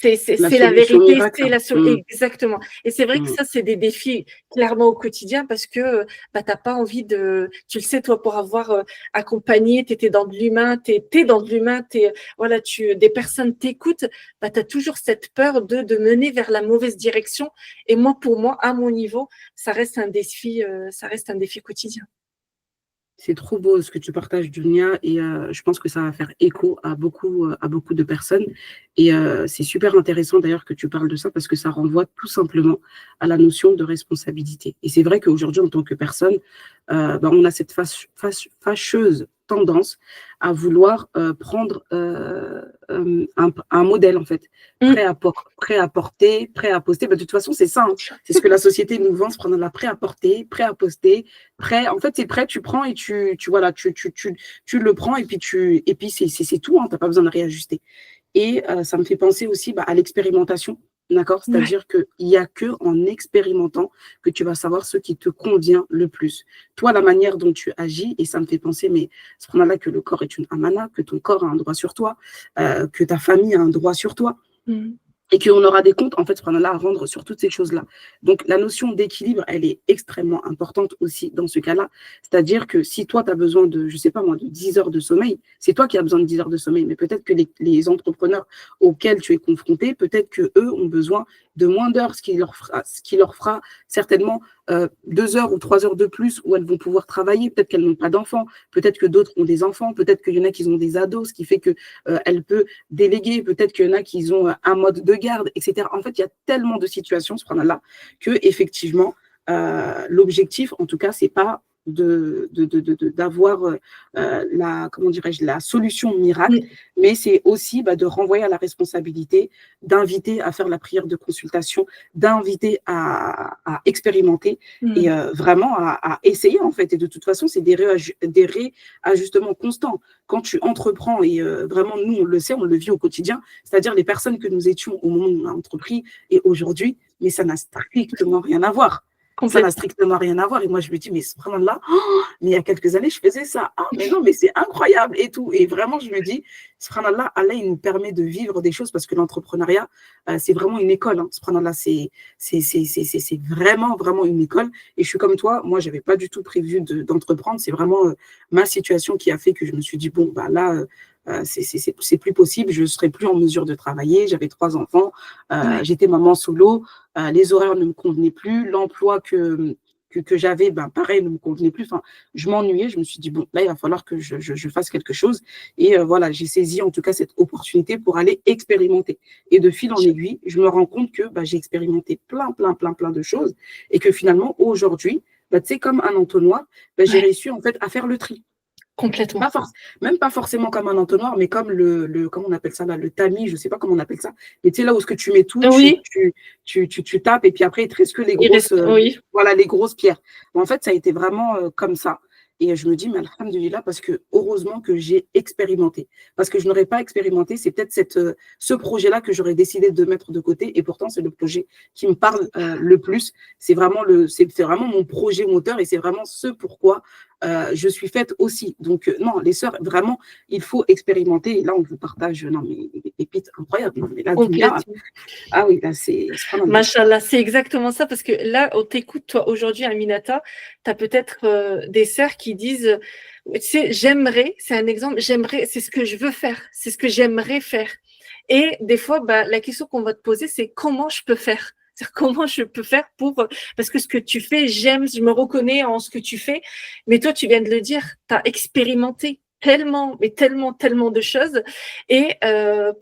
vérité, c'est la solution. Exactement. Et c'est vrai que ça, c'est des défis clairement au quotidien parce que t'as pas envie tu le sais, toi, pour avoir accompagné, t'étais dans de l'humain, t'es dans de l'humain, voilà, des personnes t'écoutent, t'as toujours cette peur de mener vers la mauvaise direction. Et moi, pour moi, à mon niveau, ça reste un défi quotidien. C'est trop beau ce que tu partages, Dunia, et je pense que ça va faire écho à beaucoup de personnes. Et c'est super intéressant d'ailleurs que tu parles de ça parce que ça renvoie tout simplement à la notion de responsabilité. Et c'est vrai qu'aujourd'hui, en tant que personne, on a cette fâcheuse tendance à vouloir prendre un modèle, en fait, prêt à porter, prêt à poster. De toute façon, c'est ça, hein. C'est ce que la société nous vend, se prendre la prêt à porter, prêt à poster, prêt. En fait, c'est prêt, tu prends et tu le prends et puis c'est tout, hein, tu n'as pas besoin de réajuster. Et ça me fait penser aussi à l'expérimentation. D'accord? C'est-à-dire qu'il n'y a qu'en expérimentant que tu vas savoir ce qui te convient le plus. Toi, la manière dont tu agis, et ça me fait penser, mais subhanallah, que le corps est une amana, que ton corps a un droit sur toi, que ta famille a un droit sur toi. Et qu'on aura des comptes, en fait, subhanallah, à rendre sur toutes ces choses-là. Donc, la notion d'équilibre, elle est extrêmement importante aussi dans ce cas-là. C'est-à-dire que si toi, tu as besoin de, je sais pas moi, de 10 heures de sommeil, c'est toi qui as besoin de 10 heures de sommeil, mais peut-être que les entrepreneurs auxquels tu es confronté, peut-être qu'eux ont besoin de moins d'heures, ce qui leur fera certainement 2 heures ou 3 heures de plus où elles vont pouvoir travailler. Peut-être qu'elles n'ont pas d'enfants, peut-être que d'autres ont des enfants, peut-être qu'il y en a qui ont des ados, ce qui fait qu'elle peut déléguer, peut-être qu'il y en a qui ont un mode de garde, etc. En fait, il y a tellement de situations, subhanallah, que effectivement, l'objectif, en tout cas, c'est pas d'avoir la solution miracle, mais c'est aussi de renvoyer à la responsabilité, d'inviter à faire la prière de consultation, d'inviter à expérimenter et vraiment à essayer, en fait. Et de toute façon, c'est des réajustements constants. Quand tu entreprends, et vraiment, nous, on le sait, on le vit au quotidien, c'est-à-dire les personnes que nous étions au moment où on a entrepris et aujourd'hui, mais ça n'a strictement rien à voir. Ça n'a strictement rien à voir. Et moi, je me dis, mais subhanallah, mais il y a quelques années, je faisais ça. Ah, mais non, mais c'est incroyable et tout. Et vraiment, je me dis, subhanallah, Allah, il nous permet de vivre des choses parce que l'entrepreneuriat, c'est vraiment une école. Hein. Subhanallah, c'est vraiment, vraiment une école. Et je suis comme toi, moi, je n'avais pas du tout prévu d'entreprendre. C'est vraiment ma situation qui a fait que je me suis dit, bon, bah là, c'est plus possible, je ne serai plus en mesure de travailler. J'avais 3 enfants, j'étais maman solo, les horaires ne me convenaient plus, l'emploi que j'avais, ben, pareil, ne me convenait plus. Enfin, je m'ennuyais, je me suis dit, bon, là, il va falloir que je fasse quelque chose. Et voilà, j'ai saisi en tout cas cette opportunité pour aller expérimenter. Et de fil en aiguille, je me rends compte que j'ai expérimenté plein de choses et que finalement, aujourd'hui, tu sais, comme un entonnoir, j'ai réussi en fait à faire le tri. Complètement. Même pas forcément comme un entonnoir, mais comme comment on appelle ça là, le tamis, je sais pas comment on appelle ça. Mais tu sais, là où ce que tu mets tout, oui. tu tapes et puis après, il te reste que les grosses, voilà, les grosses pierres. En fait, ça a été vraiment comme ça. Et je me dis, mais alhamdoulilah, parce que heureusement que j'ai expérimenté. Parce que je n'aurais pas expérimenté, c'est peut-être ce projet-là que j'aurais décidé de mettre de côté. Et pourtant, c'est le projet qui me parle le plus. C'est vraiment mon projet moteur et c'est vraiment ce pourquoi je suis faite aussi. Donc, non, les sœurs, vraiment, il faut expérimenter. Et là, on vous partage, non, mais des pépites incroyables. Mais là, ah oui, là, c'est. Machallah, c'est exactement ça, parce que là, on t'écoute, toi, aujourd'hui, Aminata, tu as peut-être des sœurs qui disent, tu sais, j'aimerais, c'est un exemple, j'aimerais, c'est ce que je veux faire, c'est ce que j'aimerais faire. Et des fois, la question qu'on va te poser, c'est comment je peux faire? Comment je peux faire parce que ce que tu fais, j'aime, je me reconnais en ce que tu fais, mais toi, tu viens de le dire, tu as expérimenté tellement de choses, et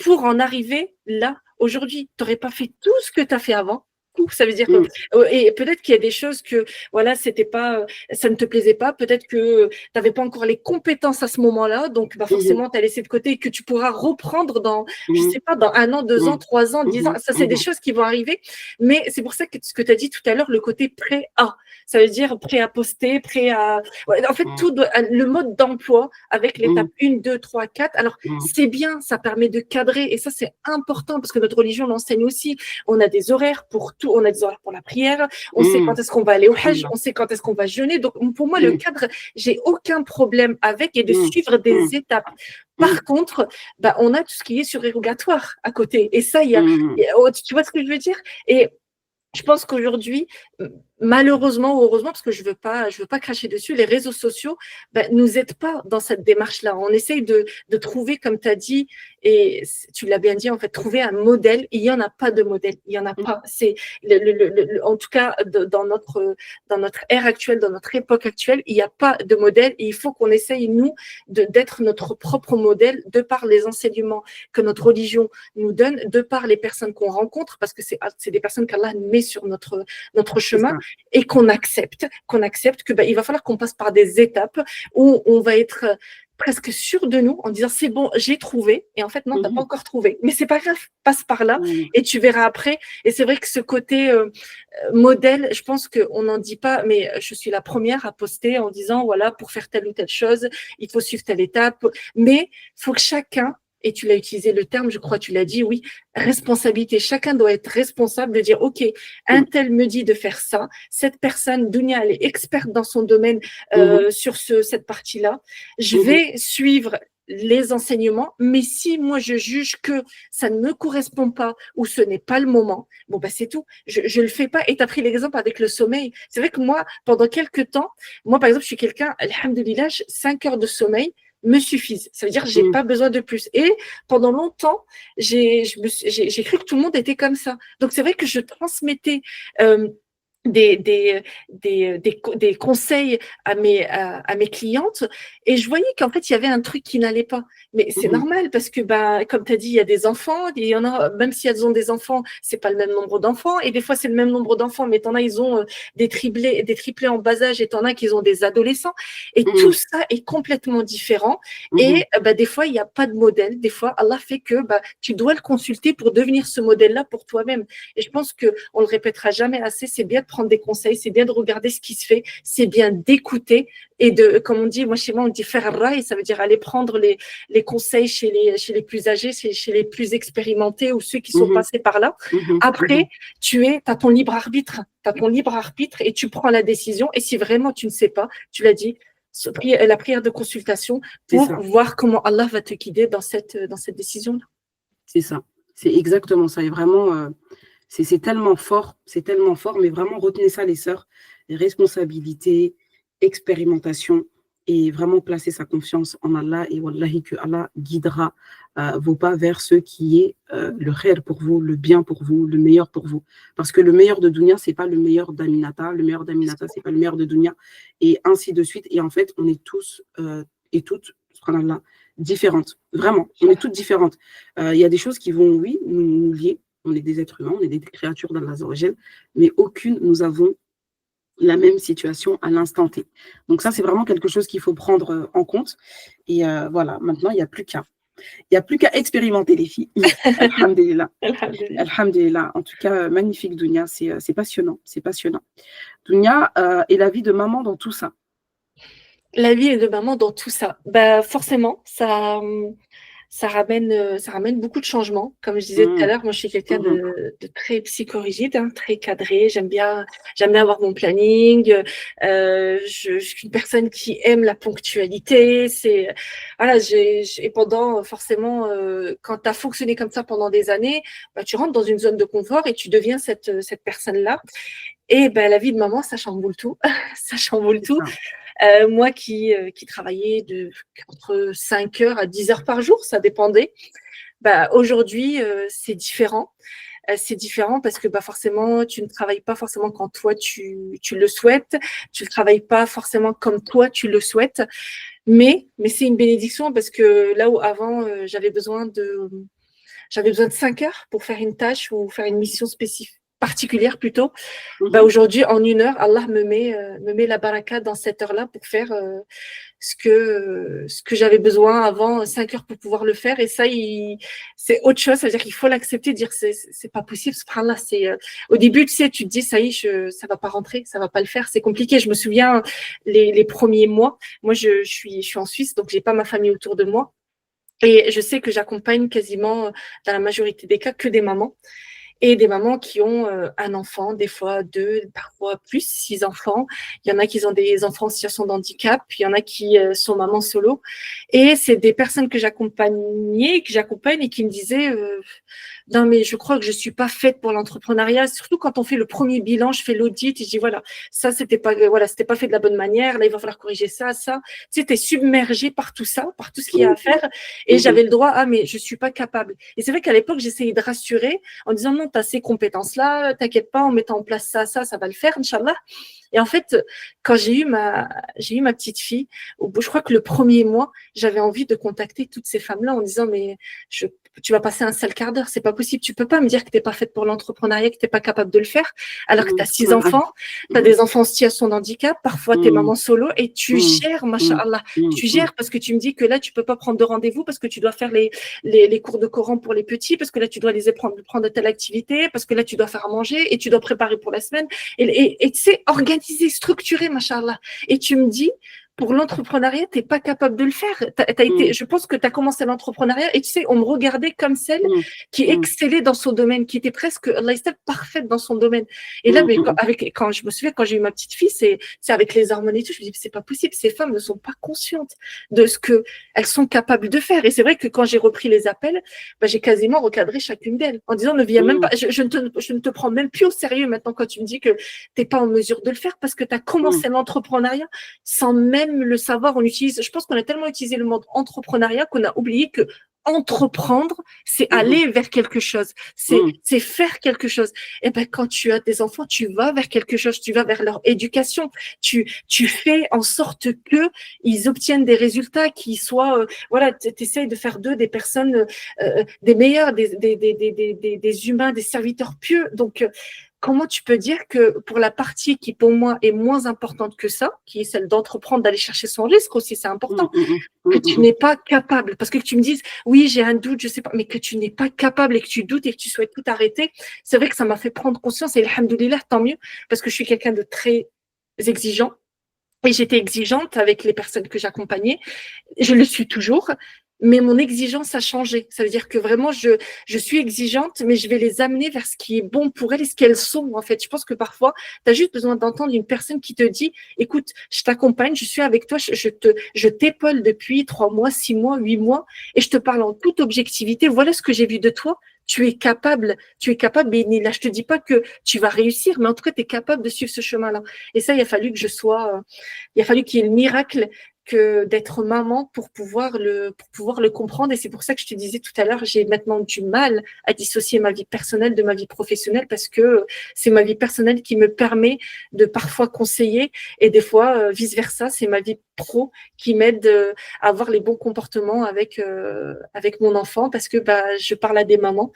pour en arriver là, aujourd'hui, tu n'aurais pas fait tout ce que tu as fait avant. Ça veut dire que, et peut-être qu'il y a des choses que, voilà, c'était pas, ça ne te plaisait pas, peut-être que tu n'avais pas encore les compétences à ce moment-là, donc forcément, tu as laissé de côté et que tu pourras reprendre dans, je sais pas, dans 1 an, 2 ans, 3 ans, 10 ans. Ça, c'est des choses qui vont arriver, mais c'est pour ça que ce que tu as dit tout à l'heure, le côté prêt à, ça veut dire prêt à poster, prêt à, en fait, tout le mode d'emploi avec l'étape 1, 2, 3, 4. Alors, c'est bien, ça permet de cadrer, et ça, c'est important parce que notre religion l'enseigne aussi. On a des horaires pour tout. On a des horaires pour la prière, on sait quand est-ce qu'on va aller au Hajj, on sait quand est-ce qu'on va jeûner. Donc, pour moi, le cadre, j'ai aucun problème avec, et de suivre des étapes. Par contre, on a tout ce qui est surérogatoire à côté. Et ça, tu vois ce que je veux dire? Et je pense qu'aujourd'hui, malheureusement ou heureusement, parce que je veux pas cracher dessus, les réseaux sociaux nous aident pas dans cette démarche-là. On essaye de trouver, comme tu as dit, et tu l'as bien dit, en fait, trouver un modèle. Il y en a pas de modèle, il y en a pas. C'est en tout cas dans notre ère actuelle, dans notre époque actuelle, il n'y a pas de modèle, et il faut qu'on essaye, nous, d'être notre propre modèle de par les enseignements que notre religion nous donne, de par les personnes qu'on rencontre, parce que c'est des personnes qu'Allah met sur notre chemin, et qu'on accepte que il va falloir qu'on passe par des étapes où on va être presque sûr de nous en disant c'est bon, j'ai trouvé, et en fait non, t'as pas encore trouvé, mais c'est pas grave, passe par là et tu verras après. Et c'est vrai que ce côté modèle, je pense qu'on n'en dit pas, mais je suis la première à poster en disant voilà, pour faire telle ou telle chose, il faut suivre telle étape, mais il faut que chacun, et tu l'as utilisé le terme, je crois, tu l'as dit, oui, responsabilité. Chacun doit être responsable de dire, OK, un tel me dit de faire ça. Cette personne, Dounia, elle est experte dans son domaine sur cette partie-là. Je vais suivre les enseignements, mais si moi je juge que ça ne me correspond pas ou ce n'est pas le moment, c'est tout. Je le fais pas. Et tu as pris l'exemple avec le sommeil. C'est vrai que moi, pendant quelques temps, moi par exemple, je suis quelqu'un, alhamdoulilah, 5 heures de sommeil me suffisent. Ça veut dire que j'ai pas besoin de plus. Et pendant longtemps, j'ai cru que tout le monde était comme ça. Donc c'est vrai que je transmettais des conseils à mes clientes, et je voyais qu'en fait il y avait un truc qui n'allait pas, mais c'est normal parce que comme tu as dit, il y a des enfants, il y en a, même si elles ont des enfants, c'est pas le même nombre d'enfants, et des fois c'est le même nombre d'enfants, mais t'en as, ils ont des triplés en bas âge, et t'en as qui ont des adolescents, et tout ça est complètement différent. Et des fois il n'y a pas de modèle, des fois Allah fait que tu dois le consulter pour devenir ce modèle là pour toi-même. Et je pense que on le répétera jamais assez, c'est bien prendre des conseils, c'est bien de regarder ce qui se fait, c'est bien d'écouter et comme on dit, moi chez moi on dit faire rail, ça veut dire aller prendre les conseils chez les plus âgés, chez les plus expérimentés ou ceux qui sont passés par là. Après, tu as ton libre arbitre, et tu prends la décision. Et si vraiment tu ne sais pas, tu l'as dit, la prière de consultation pour voir comment Allah va te guider dans cette décision-là. C'est ça, c'est exactement ça. Et vraiment, c'est tellement fort, mais vraiment retenez ça les sœurs, responsabilité, expérimentation et vraiment placer sa confiance en Allah et wallahi que Allah guidera vos pas vers ce qui est le khair pour vous, le bien pour vous, le meilleur pour vous. Parce que le meilleur de Dunya, c'est pas le meilleur d'Aminata, le meilleur d'Aminata, c'est pas le meilleur de Dunya, et ainsi de suite. Et en fait, on est tous et toutes, subhanallah, différentes. Vraiment, on est toutes différentes. Il y a des choses qui vont, oui, nous lier. On est des êtres humains, on est des créatures d'Allah Azzawajal, mais aucune, nous avons la même situation à l'instant T. Donc ça, c'est vraiment quelque chose qu'il faut prendre en compte. Et voilà, maintenant, il n'y a plus qu'à. Il n'y a plus qu'à expérimenter les filles. Alhamdulillah. Alhamdulillah. En tout cas, magnifique, Dunya. C'est passionnant. C'est passionnant. Dunya, et la vie de maman dans tout ça. La vie de maman dans tout ça. Bah, forcément, ça ramène beaucoup de changements. Comme je disais tout à l'heure, moi, je suis quelqu'un de très psychorigide, hein, très cadré. J'aime bien avoir mon planning. Je suis une personne qui aime la ponctualité. Voilà, et pendant, forcément, quand tu as fonctionné comme ça pendant des années, bah, tu rentres dans une zone de confort et tu deviens cette personne-là. Et ben, la vie de maman, ça chamboule tout. Ça chamboule tout. Moi qui travaillais entre 5 heures à 10 heures par jour, ça dépendait. Bah, aujourd'hui, c'est différent. C'est différent parce que bah, forcément, tu ne travailles pas forcément quand toi, tu le souhaites. Tu ne travailles pas forcément comme toi, tu le souhaites. Mais c'est une bénédiction parce que là où avant, j'avais besoin de 5 heures pour faire une tâche ou faire une mission spécifique, particulière plutôt. Bah, aujourd'hui, en 1 heure, Allah me met la baraka dans cette heure-là pour faire ce que j'avais besoin avant 5 heures pour pouvoir le faire. Et ça, c'est autre chose. C'est-à-dire qu'il faut l'accepter, dire c'est pas possible. Subhanallah, au début, tu sais, tu te dis ça y est, ça va pas rentrer, ça va pas le faire. C'est compliqué. Je me souviens les premiers mois. Moi, je suis en Suisse, donc j'ai pas ma famille autour de moi. Et je sais que j'accompagne quasiment dans la majorité des cas que des mamans. Et des mamans qui ont un enfant, des fois 2, parfois plus, 6 enfants. Il y en a qui ont des enfants en situation de handicap, puis il y en a qui sont mamans solo. Et c'est des personnes que j'accompagne et qui me disaient non mais je crois que je suis pas faite pour l'entrepreneuriat. Surtout quand on fait le premier bilan, je fais l'audit et je dis voilà, ça c'était pas fait de la bonne manière. Là il va falloir corriger ça. Tu sais, t'es submergée par tout ça, par tout ce qu'il y a à faire. Et j'avais le droit mais je suis pas capable. Et c'est vrai qu'à l'époque j'essayais de rassurer en disant non, tu as ces compétences-là, t'inquiète pas, en mettant en place ça va le faire, Inch'Allah. Et en fait, quand j'ai eu ma petite fille, je crois que le premier mois, j'avais envie de contacter toutes ces femmes-là en disant mais tu vas passer un sale quart d'heure, c'est pas possible. Tu peux pas me dire que t'es pas faite pour l'entrepreneuriat, que t'es pas capable de le faire, alors que tu as 6 enfants, tu as des enfants en situation de handicap, parfois tu es maman solo et tu gères, masha'Allah. Tu gères parce que tu me dis que là, tu peux pas prendre de rendez-vous parce que tu dois faire les cours de Coran pour les petits, parce que là, tu dois les prendre telle activité, parce que là, tu dois faire à manger et tu dois préparer pour la semaine. Et tu sais, organisé, structuré, masha'Allah. Et tu me dis, pour l'entrepreneuriat, tu n'es pas capable de le faire. Je pense que tu as commencé l'entrepreneuriat et tu sais, on me regardait comme celle qui excellait dans son domaine, qui était presque parfaite dans son domaine. Et là, quand je me souviens, quand j'ai eu ma petite fille, c'est avec les hormones et tout, je me dis, c'est pas possible, ces femmes ne sont pas conscientes de ce qu'elles sont capables de faire. Et c'est vrai que quand j'ai repris les appels, bah, j'ai quasiment recadré chacune d'elles en disant, ne viens même pas, je ne te prends même plus au sérieux maintenant quand tu me dis que tu n'es pas en mesure de le faire parce que tu as commencé l'entrepreneuriat sans même le savoir. Je pense qu'on a tellement utilisé le mot entrepreneuriat qu'on a oublié que entreprendre, c'est aller vers quelque chose, c'est faire quelque chose. Et ben quand tu as des enfants, tu vas vers quelque chose, tu vas vers leur éducation, tu fais en sorte que ils obtiennent des résultats qui soient voilà, tu essayes de faire d'eux des personnes des meilleurs, des humains, des serviteurs pieux. Donc comment tu peux dire que pour la partie qui pour moi est moins importante que ça, qui est celle d'entreprendre, d'aller chercher son risque aussi, c'est important, que tu n'es pas capable, parce que tu me dises, oui, j'ai un doute, je sais pas, mais que tu n'es pas capable et que tu doutes et que tu souhaites tout arrêter, c'est vrai que ça m'a fait prendre conscience et alhamdoulilah, tant mieux, parce que je suis quelqu'un de très exigeant et j'étais exigeante avec les personnes que j'accompagnais. Je le suis toujours, mais mon exigence a changé. Ça veut dire que vraiment, je suis exigeante, mais je vais les amener vers ce qui est bon pour elles et ce qu'elles sont, en fait. Je pense que parfois, tu as juste besoin d'entendre une personne qui te dit, écoute, je t'accompagne, je suis avec toi, je t'épaule depuis 3 mois, 6 mois, 8 mois, et je te parle en toute objectivité. Voilà ce que j'ai vu de toi. Tu es capable, mais là, je te dis pas que tu vas réussir, mais en tout cas, tu es capable de suivre ce chemin-là. Et ça, il a fallu que il a fallu qu'il y ait le miracle que d'être maman pour pouvoir le comprendre. Et c'est pour ça que je te disais tout à l'heure, j'ai maintenant du mal à dissocier ma vie personnelle de ma vie professionnelle parce que c'est ma vie personnelle qui me permet de parfois conseiller et des fois, vice-versa, c'est ma vie pro qui m'aide à avoir les bons comportements avec mon enfant parce que je parle à des mamans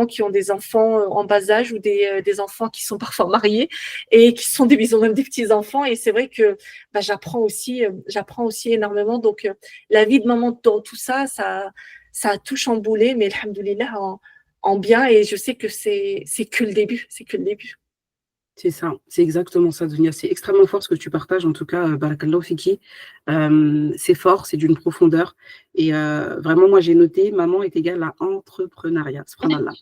qui ont des enfants en bas âge ou des enfants qui sont parfois mariés et qui sont ils ont même des petits-enfants. Et c'est vrai que j'apprends aussi énormément. Donc, la vie de maman dans tout ça, ça a tout chamboulé, mais alhamdoulilah, en bien. Et je sais que c'est que le début. C'est que le début. C'est ça, c'est exactement ça, Dunia. C'est extrêmement fort ce que tu partages, en tout cas, Barakallahu Fiki. C'est fort, c'est d'une profondeur. Et vraiment, moi, j'ai noté, maman est égale à entrepreneuriat, subhanallah.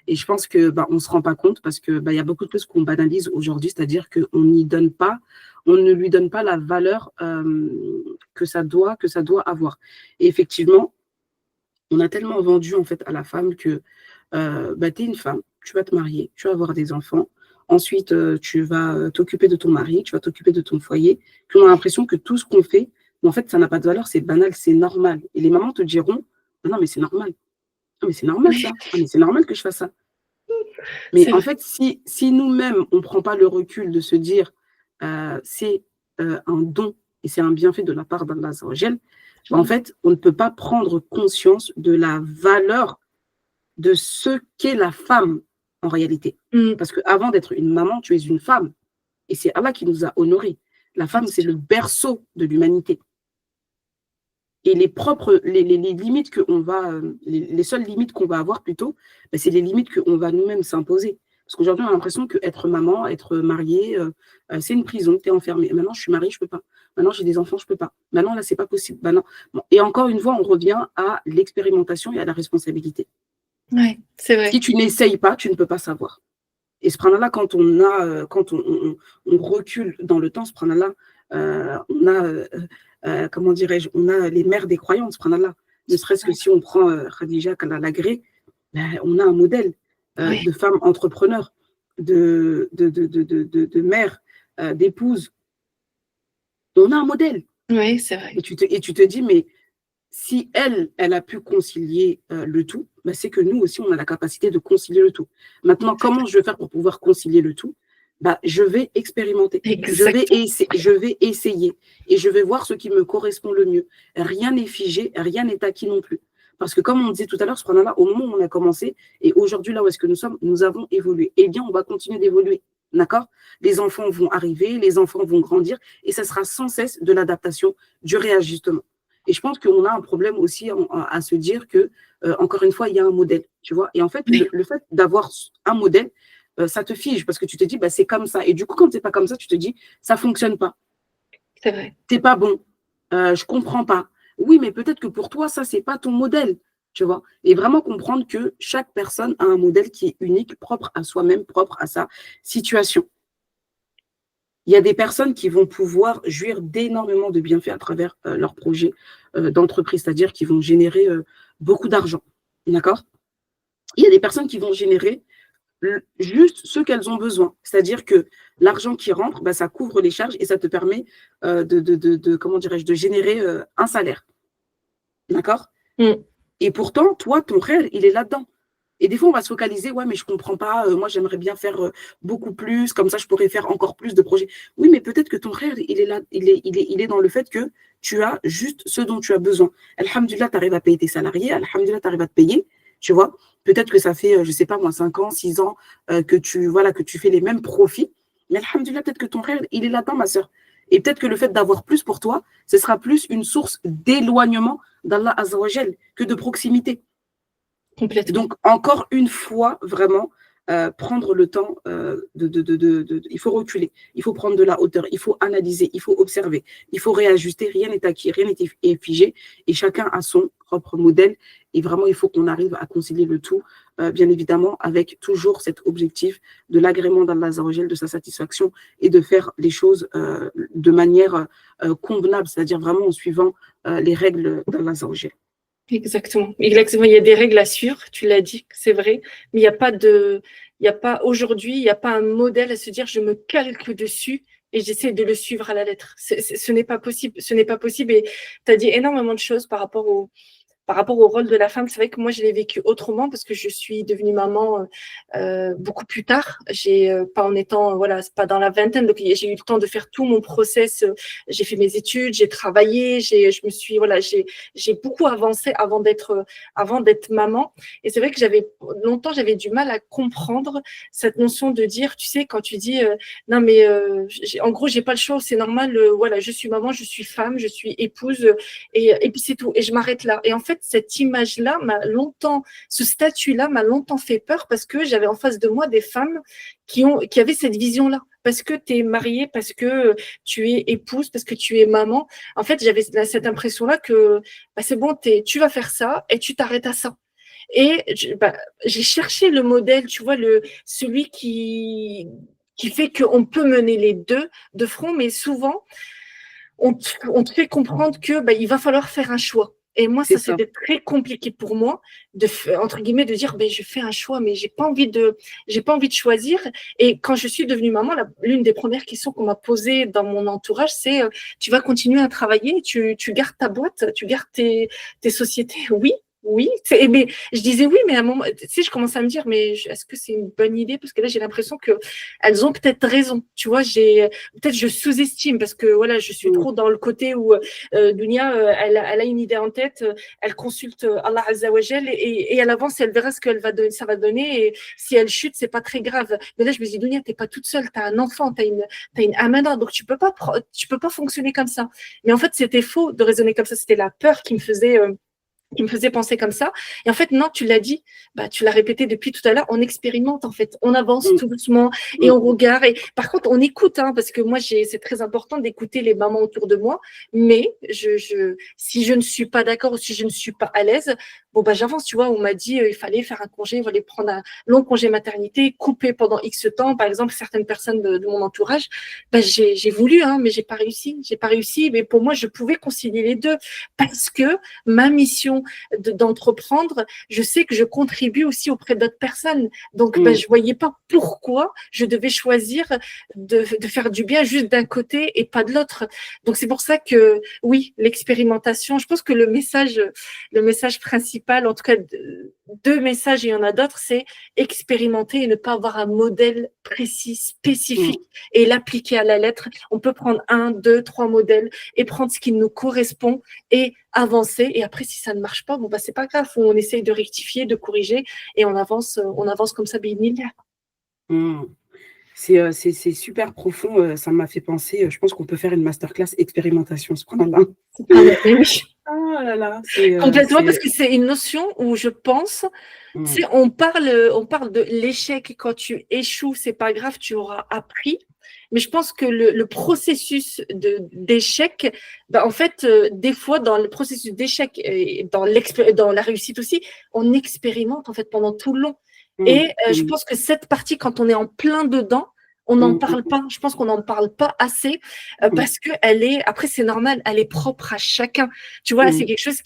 Et je pense que on ne se rend pas compte parce que y a beaucoup de choses qu'on banalise aujourd'hui, c'est-à-dire qu'on n'y donne pas, on ne lui donne pas la valeur que ça doit avoir. Et effectivement, on a tellement vendu en fait à la femme que tu es une femme, tu vas te marier, tu vas avoir des enfants. Ensuite, tu vas t'occuper de ton mari, tu vas t'occuper de ton foyer. Puis on a l'impression que tout ce qu'on fait, en fait, ça n'a pas de valeur, c'est banal, c'est normal. Et les mamans te diront, ah non, mais c'est normal. Ah, mais c'est normal ça. Ah, mais c'est normal que je fasse ça. Mais en fait, si nous-mêmes, on ne prend pas le recul de se dire, c'est un don et c'est un bienfait de la part d'Allah, en fait, on ne peut pas prendre conscience de la valeur de ce qu'est la femme en réalité. Parce qu'avant d'être une maman, tu es une femme. Et c'est Allah qui nous a honorés. La femme, c'est le berceau de l'humanité. Et les limites qu'on va, les seules limites qu'on va avoir plutôt, c'est les limites qu'on va nous-mêmes s'imposer. Parce qu'aujourd'hui, on a l'impression qu'être maman, être mariée, c'est une prison, tu es enfermée. Maintenant, je suis mariée, je ne peux pas. Maintenant, j'ai des enfants, je ne peux pas. Maintenant, là, ce n'est pas possible. Bon. Et encore une fois, on revient à l'expérimentation et à la responsabilité. Ouais, c'est vrai. Si tu n'essayes pas, tu ne peux pas savoir. Et subhanallah, quand on recule dans le temps, subhanallah, on a, comment dirais-je, on a les mères des croyantes, subhanallah. Ne serait-ce que si on prend Khadija Kalagré, on a un modèle de femme entrepreneur, de mère, d'épouse. On a un modèle. Oui, c'est vrai. Et tu te dis, mais si elle a pu concilier le tout, c'est que nous aussi, on a la capacité de concilier le tout. Maintenant, comment je vais faire pour pouvoir concilier le tout ? Je vais expérimenter. Je vais essayer. Et je vais voir ce qui me correspond le mieux. Rien n'est figé, rien n'est acquis non plus. Parce que comme on disait tout à l'heure, subhanallah, au moment où on a commencé, et aujourd'hui, là où est-ce que nous sommes, nous avons évolué. Eh bien, on va continuer d'évoluer. D'accord ? Les enfants vont arriver, les enfants vont grandir, et ça sera sans cesse de l'adaptation, du réajustement. Et je pense qu'on a un problème aussi à se dire que, encore une fois, il y a un modèle, tu vois. Et en fait, le fait d'avoir un modèle, ça te fige parce que tu te dis, c'est comme ça. Et du coup, quand c'est pas comme ça, tu te dis, ça fonctionne pas. C'est vrai. C'est pas bon. Je comprends pas. Oui, mais peut-être que pour toi, ça, c'est pas ton modèle, tu vois. Et vraiment comprendre que chaque personne a un modèle qui est unique, propre à soi-même, propre à sa situation. Il y a des personnes qui vont pouvoir jouir d'énormément de bienfaits à travers leur projet d'entreprise, c'est-à-dire qui vont générer beaucoup d'argent. D'accord ? Il y a des personnes qui vont générer juste ce qu'elles ont besoin. C'est-à-dire que l'argent qui rentre, ça couvre les charges et ça te permet comment dirais-je, de générer un salaire. D'accord ? Et pourtant, toi, ton rêve, il est là-dedans. Et des fois, on va se focaliser, ouais, mais je ne comprends pas, moi, j'aimerais bien faire beaucoup plus, comme ça, je pourrais faire encore plus de projets. Oui, mais peut-être que ton rêve, il est là, il est dans le fait que tu as juste ce dont tu as besoin. Alhamdulillah, tu arrives à payer tes salariés, alhamdulillah, tu arrives à te payer, tu vois. Peut-être que ça fait, je sais pas moi, 5 ans, 6 ans que tu fais les mêmes profits. Mais alhamdoulilah, peut-être que ton rêve, il est là-dedans, ma sœur. Et peut-être que le fait d'avoir plus pour toi, ce sera plus une source d'éloignement d'Allah Azzawajal que de proximité. Complètement. Donc, encore une fois, vraiment, prendre le temps il faut reculer, il faut prendre de la hauteur, il faut analyser, il faut observer, il faut réajuster, rien n'est acquis, rien n'est figé, et chacun a son propre modèle, et vraiment, il faut qu'on arrive à concilier le tout, bien évidemment, avec toujours cet objectif de l'agrément d'Allah Azzawajal, de sa satisfaction, et de faire les choses de manière convenable, c'est-à-dire vraiment en suivant les règles d'Allah Azzawajal. Exactement. Exactement. Il y a des règles à suivre, tu l'as dit, c'est vrai, mais il y a pas aujourd'hui, il n'y a pas un modèle à se dire je me calque dessus et j'essaie de le suivre à la lettre. Ce n'est pas possible. Ce n'est pas possible. Et tu as dit énormément de choses par rapport au rôle de la femme. C'est vrai que moi, je l'ai vécu autrement parce que je suis devenue maman beaucoup plus tard. Pas en étant, voilà, c'est pas dans la vingtaine, donc j'ai eu le temps de faire tout mon process. J'ai fait mes études, j'ai travaillé, j'ai beaucoup avancé avant d'être maman. Et c'est vrai que longtemps, j'avais du mal à comprendre cette notion de dire, tu sais, quand tu dis, non, mais en gros, j'ai pas le choix, c'est normal, voilà, je suis maman, je suis femme, je suis épouse, et puis c'est tout. Et je m'arrête là. Et en fait, cette image-là ce statut-là m'a longtemps fait peur parce que j'avais en face de moi des femmes qui avaient cette vision-là. Parce que tu es mariée, parce que tu es épouse, parce que tu es maman. En fait, j'avais cette impression-là que c'est bon, tu vas faire ça et tu t'arrêtes à ça. Et j'ai cherché le modèle, tu vois, celui qui fait qu'on peut mener les deux de front, mais souvent, on te fait comprendre que il va falloir faire un choix. Et moi, C'est ça, ça. c'était très compliqué pour moi, entre guillemets, de dire, je fais un choix, mais j'ai pas envie de choisir. Et quand je suis devenue maman, l'une des premières questions qu'on m'a posées dans mon entourage, c'est, tu vas continuer à travailler, tu gardes ta boîte, tu gardes tes sociétés? Oui. Oui, mais je disais oui, mais à un moment, tu sais, je commence à me dire, mais est-ce que c'est une bonne idée? Parce que là, j'ai l'impression que elles ont peut-être raison. Tu vois, peut-être je sous-estime parce que voilà, je suis trop dans le côté où Dunia, elle a une idée en tête, elle consulte Allah Azza wa Jal et elle avance, elle verra ce qu'elle va donner, ça va donner. Et si elle chute, c'est pas très grave. Mais là, je me dis, Dunia, t'es pas toute seule, t'as un enfant, t'as une amana, donc tu peux pas fonctionner comme ça. Mais en fait, c'était faux de raisonner comme ça. C'était la peur qui me faisait penser comme ça. Et en fait, non, tu l'as dit, tu l'as répété depuis tout à l'heure, on expérimente en fait, on avance tout doucement et on regarde. Et par contre, on écoute, parce que moi, c'est très important d'écouter les mamans autour de moi. Mais si je ne suis pas d'accord ou si je ne suis pas à l'aise, j'avance. Tu vois, on m'a dit il fallait faire un congé, il fallait prendre un long congé maternité, couper pendant X temps. Par exemple, certaines personnes de mon entourage, j'ai voulu, mais j'ai pas réussi. J'ai pas réussi. Mais pour moi, je pouvais concilier les deux parce que ma mission d'entreprendre, je sais que je contribue aussi auprès d'autres personnes. Donc, je voyais pas pourquoi je devais choisir de faire du bien juste d'un côté et pas de l'autre. Donc, c'est pour ça que, oui, l'expérimentation, je pense que le message principal, en tout cas, deux messages, il y en a d'autres, c'est expérimenter et ne pas avoir un modèle précis, spécifique et l'appliquer à la lettre. On peut prendre 1, 2, 3 modèles et prendre ce qui nous correspond et avancer. Et après, si ça ne marche pas, c'est pas grave. On essaye de rectifier, de corriger et on avance comme ça, bi'idhnillah. C'est super profond. Ça m'a fait penser. Je pense qu'on peut faire une masterclass expérimentation, subhanallah. Ah là là, complètement, parce que c'est une notion où je pense, on parle de l'échec. Quand tu échoues, c'est pas grave, tu auras appris. Mais je pense que le processus d'échec, en fait, des fois, dans le processus d'échec et dans la réussite aussi, on expérimente en fait pendant tout le long. Et je pense que cette partie, quand on est en plein dedans, on n'en parle pas. Je pense qu'on n'en parle pas assez parce que après c'est normal, elle est propre à chacun. Tu vois, c'est quelque chose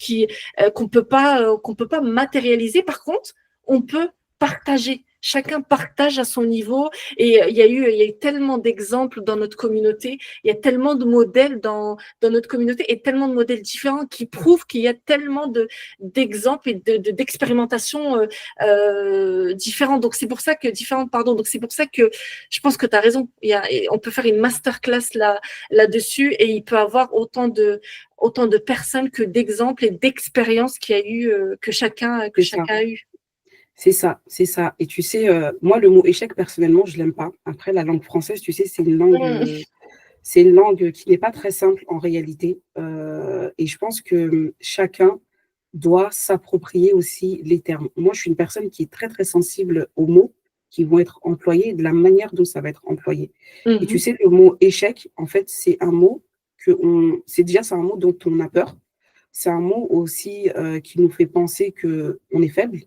qu'on peut pas matérialiser. Par contre, on peut partager. Chacun partage à son niveau. Et il y a eu tellement d'exemples dans notre communauté. Il y a tellement de modèles dans notre communauté et tellement de modèles différents qui prouvent qu'il y a tellement d'exemples et d'expérimentations différentes. Donc c'est pour ça que je pense que tu as raison. On peut faire une masterclass là-dessus et il peut avoir autant de personnes que d'exemples et d'expériences qu'il y a eu que chacun a eu. C'est ça, c'est ça. Et tu sais, moi, le mot échec, personnellement, je l'aime pas. Après, la langue française, tu sais, c'est une langue qui n'est pas très simple en réalité. Et je pense que chacun doit s'approprier aussi les termes. Moi, je suis une personne qui est très, très sensible aux mots qui vont être employés et de la manière dont ça va être employé. Et tu Mhm. sais, le mot échec, en fait, c'est un mot dont on a peur. C'est un mot aussi qui nous fait penser qu'on est faible,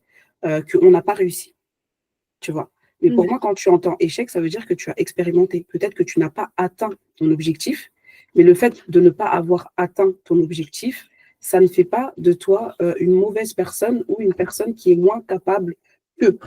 qu'on n'a pas réussi, tu vois. Mais pour moi, quand tu entends échec, ça veut dire que tu as expérimenté. Peut-être que tu n'as pas atteint ton objectif, mais le fait de ne pas avoir atteint ton objectif, ça ne fait pas de toi une mauvaise personne ou une personne qui est moins capable qu'eux.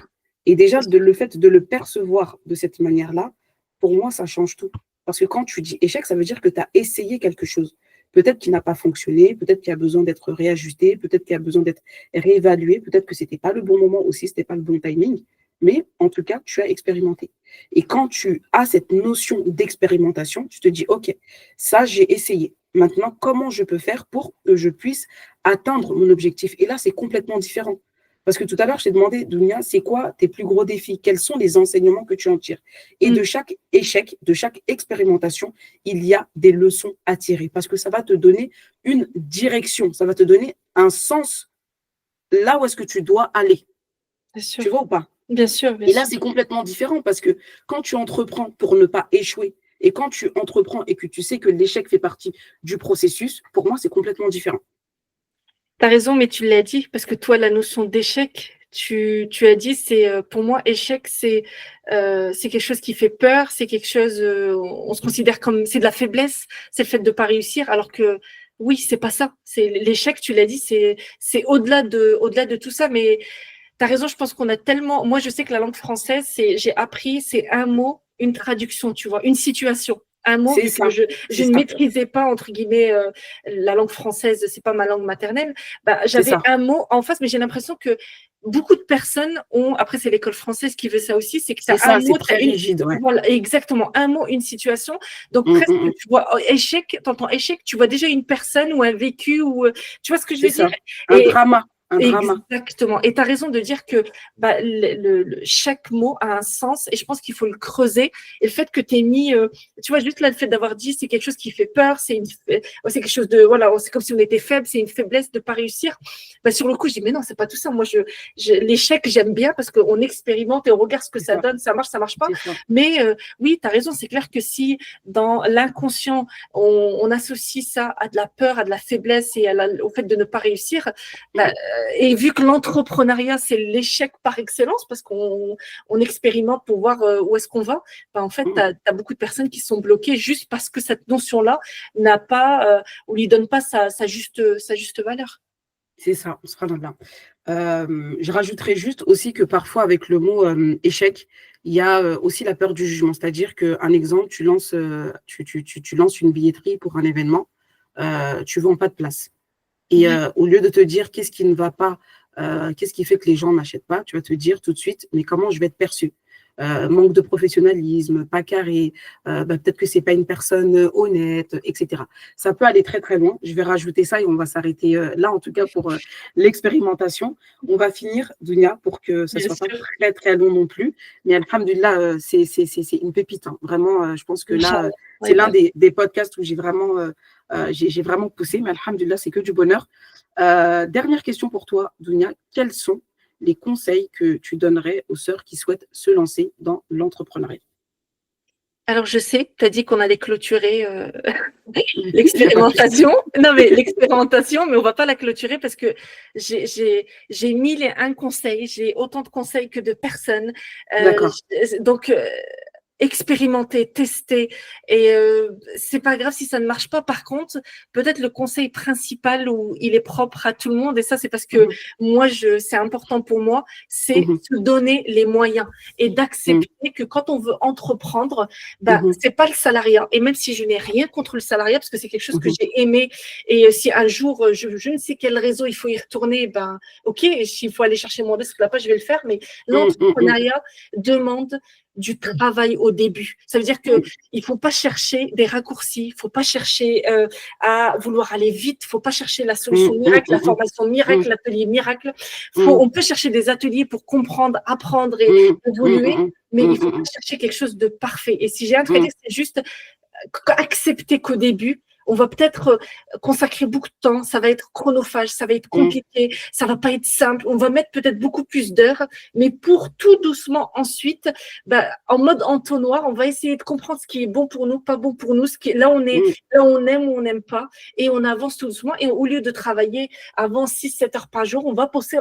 Et déjà, le fait de le percevoir de cette manière-là, pour moi, ça change tout. Parce que quand tu dis échec, ça veut dire que tu as essayé quelque chose. Peut-être qu'il n'a pas fonctionné, peut-être qu'il a besoin d'être réajusté, peut-être qu'il a besoin d'être réévalué, peut-être que ce n'était pas le bon moment aussi, ce n'était pas le bon timing. Mais en tout cas, tu as expérimenté. Et quand tu as cette notion d'expérimentation, tu te dis, OK, ça, j'ai essayé. Maintenant, comment je peux faire pour que je puisse atteindre mon objectif? Et là, c'est complètement différent. Parce que tout à l'heure, je t'ai demandé, Dounia, c'est quoi tes plus gros défis? Quels sont les enseignements que tu en tires? Et de chaque échec, de chaque expérimentation, il y a des leçons à tirer. Parce que ça va te donner une direction, ça va te donner un sens là où est-ce que tu dois aller. Bien sûr, Tu vois ou pas? bien sûr, bien Et là, sûr. c'est complètement différent parce que quand tu entreprends pour ne pas échouer et quand tu entreprends et que tu sais que l'échec fait partie du processus, pour moi, c'est complètement différent. Tu as raison, mais tu l'as dit, parce que toi, la notion d'échec, tu as dit, pour moi, échec, c'est quelque chose qui fait peur, c'est quelque chose, on se considère comme, c'est de la faiblesse, c'est le fait de ne pas réussir, alors que oui, c'est pas ça. C'est l'échec, tu l'as dit, c'est au-delà de tout ça, mais tu as raison, je pense qu'on a tellement, moi, je sais que la langue française, j'ai appris, c'est un mot, une traduction, tu vois, une situation. Un mot, C'est vu que ça, je c'est ne ça, maîtrisais pas, entre guillemets, la langue française, c'est pas ma langue maternelle, bah, c'est j'avais ça. un mot en face, mais j'ai l'impression que beaucoup de personnes ont, après c'est l'école française qui veut ça aussi, c'est que tu C'est as un ça, c'est mot, tu très as une, rigide, ouais. voilà, exactement, un mot, une situation. Donc Mm, presque, mm, mm. tu vois, échec, t'entends échec, tu vois déjà une personne ou un vécu, ou tu vois ce que je C'est veux dire? ça. Un Et drama, un drama. exactement. Et tu as raison de dire que bah, chaque mot a un sens et je pense qu'il faut le creuser. Et le fait que tu aies mis, tu vois, juste là, le fait d'avoir dit c'est quelque chose qui fait peur, c'est quelque chose de, voilà, c'est comme si on était faible, c'est une faiblesse de ne pas réussir. Bah, sur le coup, je dis, mais non, c'est pas tout ça. Moi, l'échec, j'aime bien parce qu'on expérimente et on regarde ce que C'est ça ça, donne, ça marche pas. c'est ça. Mais oui, tu as raison, c'est clair que si dans l'inconscient, on associe ça à de la peur, à de la faiblesse et au fait de ne pas réussir, bah, et vu que l'entrepreneuriat, c'est l'échec par excellence, parce qu'on expérimente pour voir où est-ce qu'on va, bah, en fait, tu Mm. as beaucoup de personnes qui sont bloquées juste parce que cette notion-là n'a pas, ou lui donne pas sa juste valeur. C'est ça, on sera dans là. Je rajouterais juste aussi que parfois, avec le mot échec, il y a aussi la peur du jugement. C'est-à-dire qu'un exemple, tu lances une billetterie pour un événement, tu ne vends pas de place. Et Ouais. au lieu de te dire qu'est-ce qui ne va pas, qu'est-ce qui fait que les gens n'achètent pas, tu vas te dire tout de suite, mais comment je vais être perçu? Manque de professionnalisme, pas carré, peut-être que c'est pas une personne honnête, etc. Ça peut aller très très loin. Je vais rajouter ça et on va s'arrêter là, en tout cas pour l'expérimentation. On va finir, Dunia, pour que ça Bien soit pas sûr. très très long non plus. Mais alhamdulillah, c'est une pépite, hein. Vraiment, je pense que là, Inch'Allah. c'est Ouais, l'un bah, des podcasts où j'ai vraiment poussé, mais alhamdulillah, c'est que du bonheur. Dernière question pour toi, Dounia. Quels sont les conseils que tu donnerais aux sœurs qui souhaitent se lancer dans l'entrepreneuriat? alors, je sais, tu as dit qu'on allait clôturer Il n'y a pas de souci. l'expérimentation. Non, mais l'expérimentation, mais on va pas la clôturer parce que j'ai mille et un conseils. J'ai autant de conseils que de personnes. D'accord. Donc, expérimenter, tester. Et c'est pas grave si ça ne marche pas. Par contre, peut-être le conseil principal où il est propre à tout le monde, et ça, c'est parce que Mhm, moi, c'est important pour moi, c'est mhm, se donner les moyens et mhm, d'accepter que quand on veut entreprendre, ben, mhm, c'est pas le salariat. Et même si je n'ai rien contre le salariat, parce que c'est quelque chose que mhm, j'ai aimé, et si un jour, je ne sais quel réseau il faut y retourner, ben, ok, s'il faut aller chercher mon desk là-bas, je vais le faire, mais mhm, mhm, l'entrepreneuriat demande du travail au début. Ça veut dire que il faut pas chercher des raccourcis, il faut pas chercher à vouloir aller vite, il faut pas chercher la solution miracle, la formation miracle, l'atelier miracle. On peut chercher des ateliers pour comprendre, apprendre et évoluer, mais il faut pas chercher quelque chose de parfait. Et si j'ai un truc à dire, c'est juste accepter qu'au début, on va peut-être consacrer beaucoup de temps, ça va être chronophage, ça va être compliqué, ça va pas être simple, on va mettre peut-être beaucoup plus d'heures, mais pour tout doucement ensuite, en mode entonnoir, on va essayer de comprendre ce qui est bon pour nous, pas bon pour nous, ce qui est, là on est, là on aime ou on n'aime pas, et on avance tout doucement, et au lieu de travailler avant 6-7 heures par jour, on va passer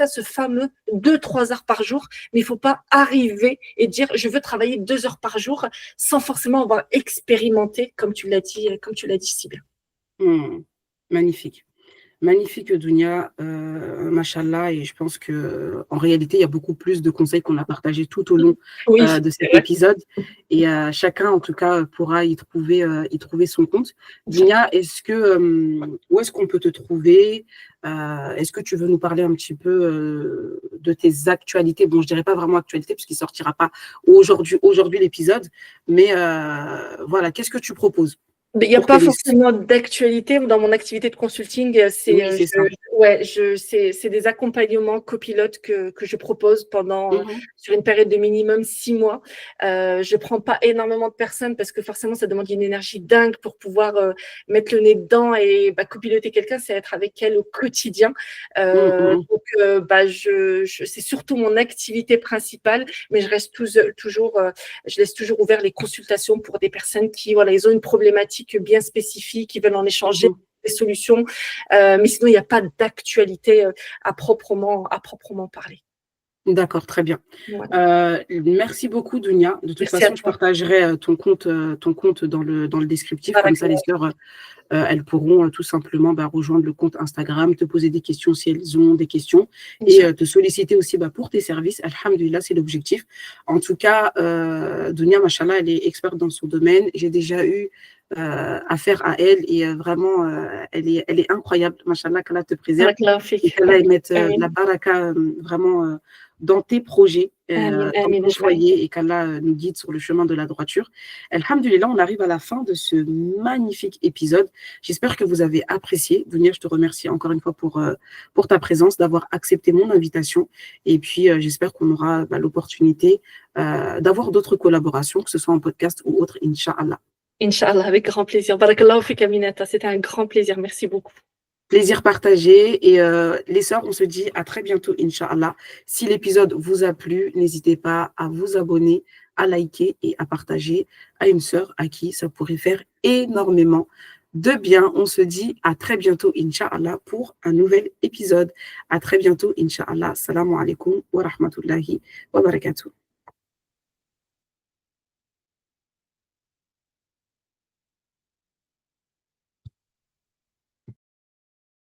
à ce fameux 2-3 heures par jour, mais il faut pas arriver et dire je veux travailler 2 heures par jour sans forcément avoir expérimenté, comme tu l'as dit si bien. Magnifique. Magnifique, Dounia, machallah, et je pense qu'en réalité, il y a beaucoup plus de conseils qu'on a partagés tout au long de cet épisode, et chacun, en tout cas, pourra y trouver son compte. Dounia, où est-ce qu'on peut te trouver? Est-ce que tu veux nous parler un petit peu de tes actualités? Bon, je dirais pas vraiment actualité, puisqu'il sortira pas aujourd'hui l'épisode, mais voilà, qu'est-ce que tu proposes? Il n'y a pas forcément d'actualité. Dans mon activité de consulting, c'est des accompagnements copilotes que je propose sur une période de minimum 6 mois. Je prends pas énormément de personnes parce que forcément, ça demande une énergie dingue pour pouvoir mettre le nez dedans et copiloter quelqu'un, c'est être avec elle au quotidien. Donc, c'est surtout mon activité principale, mais je reste je laisse toujours ouvert les consultations pour des personnes qui, ils ont une problématique bien spécifiques, qui veulent en échanger des solutions, mais sinon il n'y a pas d'actualité à proprement parler. D'accord, très bien. Merci beaucoup, Dounia. De toute façon, je partagerai ton compte dans le descriptif, comme ça les sœurs elles pourront tout simplement rejoindre le compte Instagram, te poser des questions si elles ont des questions, et te solliciter aussi pour tes services. Alhamdulillah, c'est l'objectif. En tout cas, Dounia, machallah, elle est experte dans son domaine. J'ai déjà eu affaire à elle, et vraiment, elle est incroyable. Machallah, qu'Allah te préserve. Et qu'Allah mette la baraka vraiment dans tes projets, dans ton foyer, et qu'Allah nous guide sur le chemin de la droiture. Alhamdulillah, on arrive à la fin de ce magnifique épisode. J'espère que vous avez apprécié. Dounia, je te remercie encore une fois pour ta présence, d'avoir accepté mon invitation. Et puis, j'espère qu'on aura l'opportunité d'avoir d'autres collaborations, que ce soit en podcast ou autre, Inch'Allah. Inch'Allah, avec grand plaisir. Barakallahu fik, Aminata. C'était un grand plaisir. Merci beaucoup. Plaisir partagé, et les sœurs, on se dit à très bientôt, Inch'Allah. Si l'épisode vous a plu, n'hésitez pas à vous abonner, à liker et à partager à une sœur à qui ça pourrait faire énormément de bien. On se dit à très bientôt, Inch'Allah, pour un nouvel épisode. À très bientôt, Inch'Allah. Assalamu alaikum wa rahmatullahi wa barakatuh.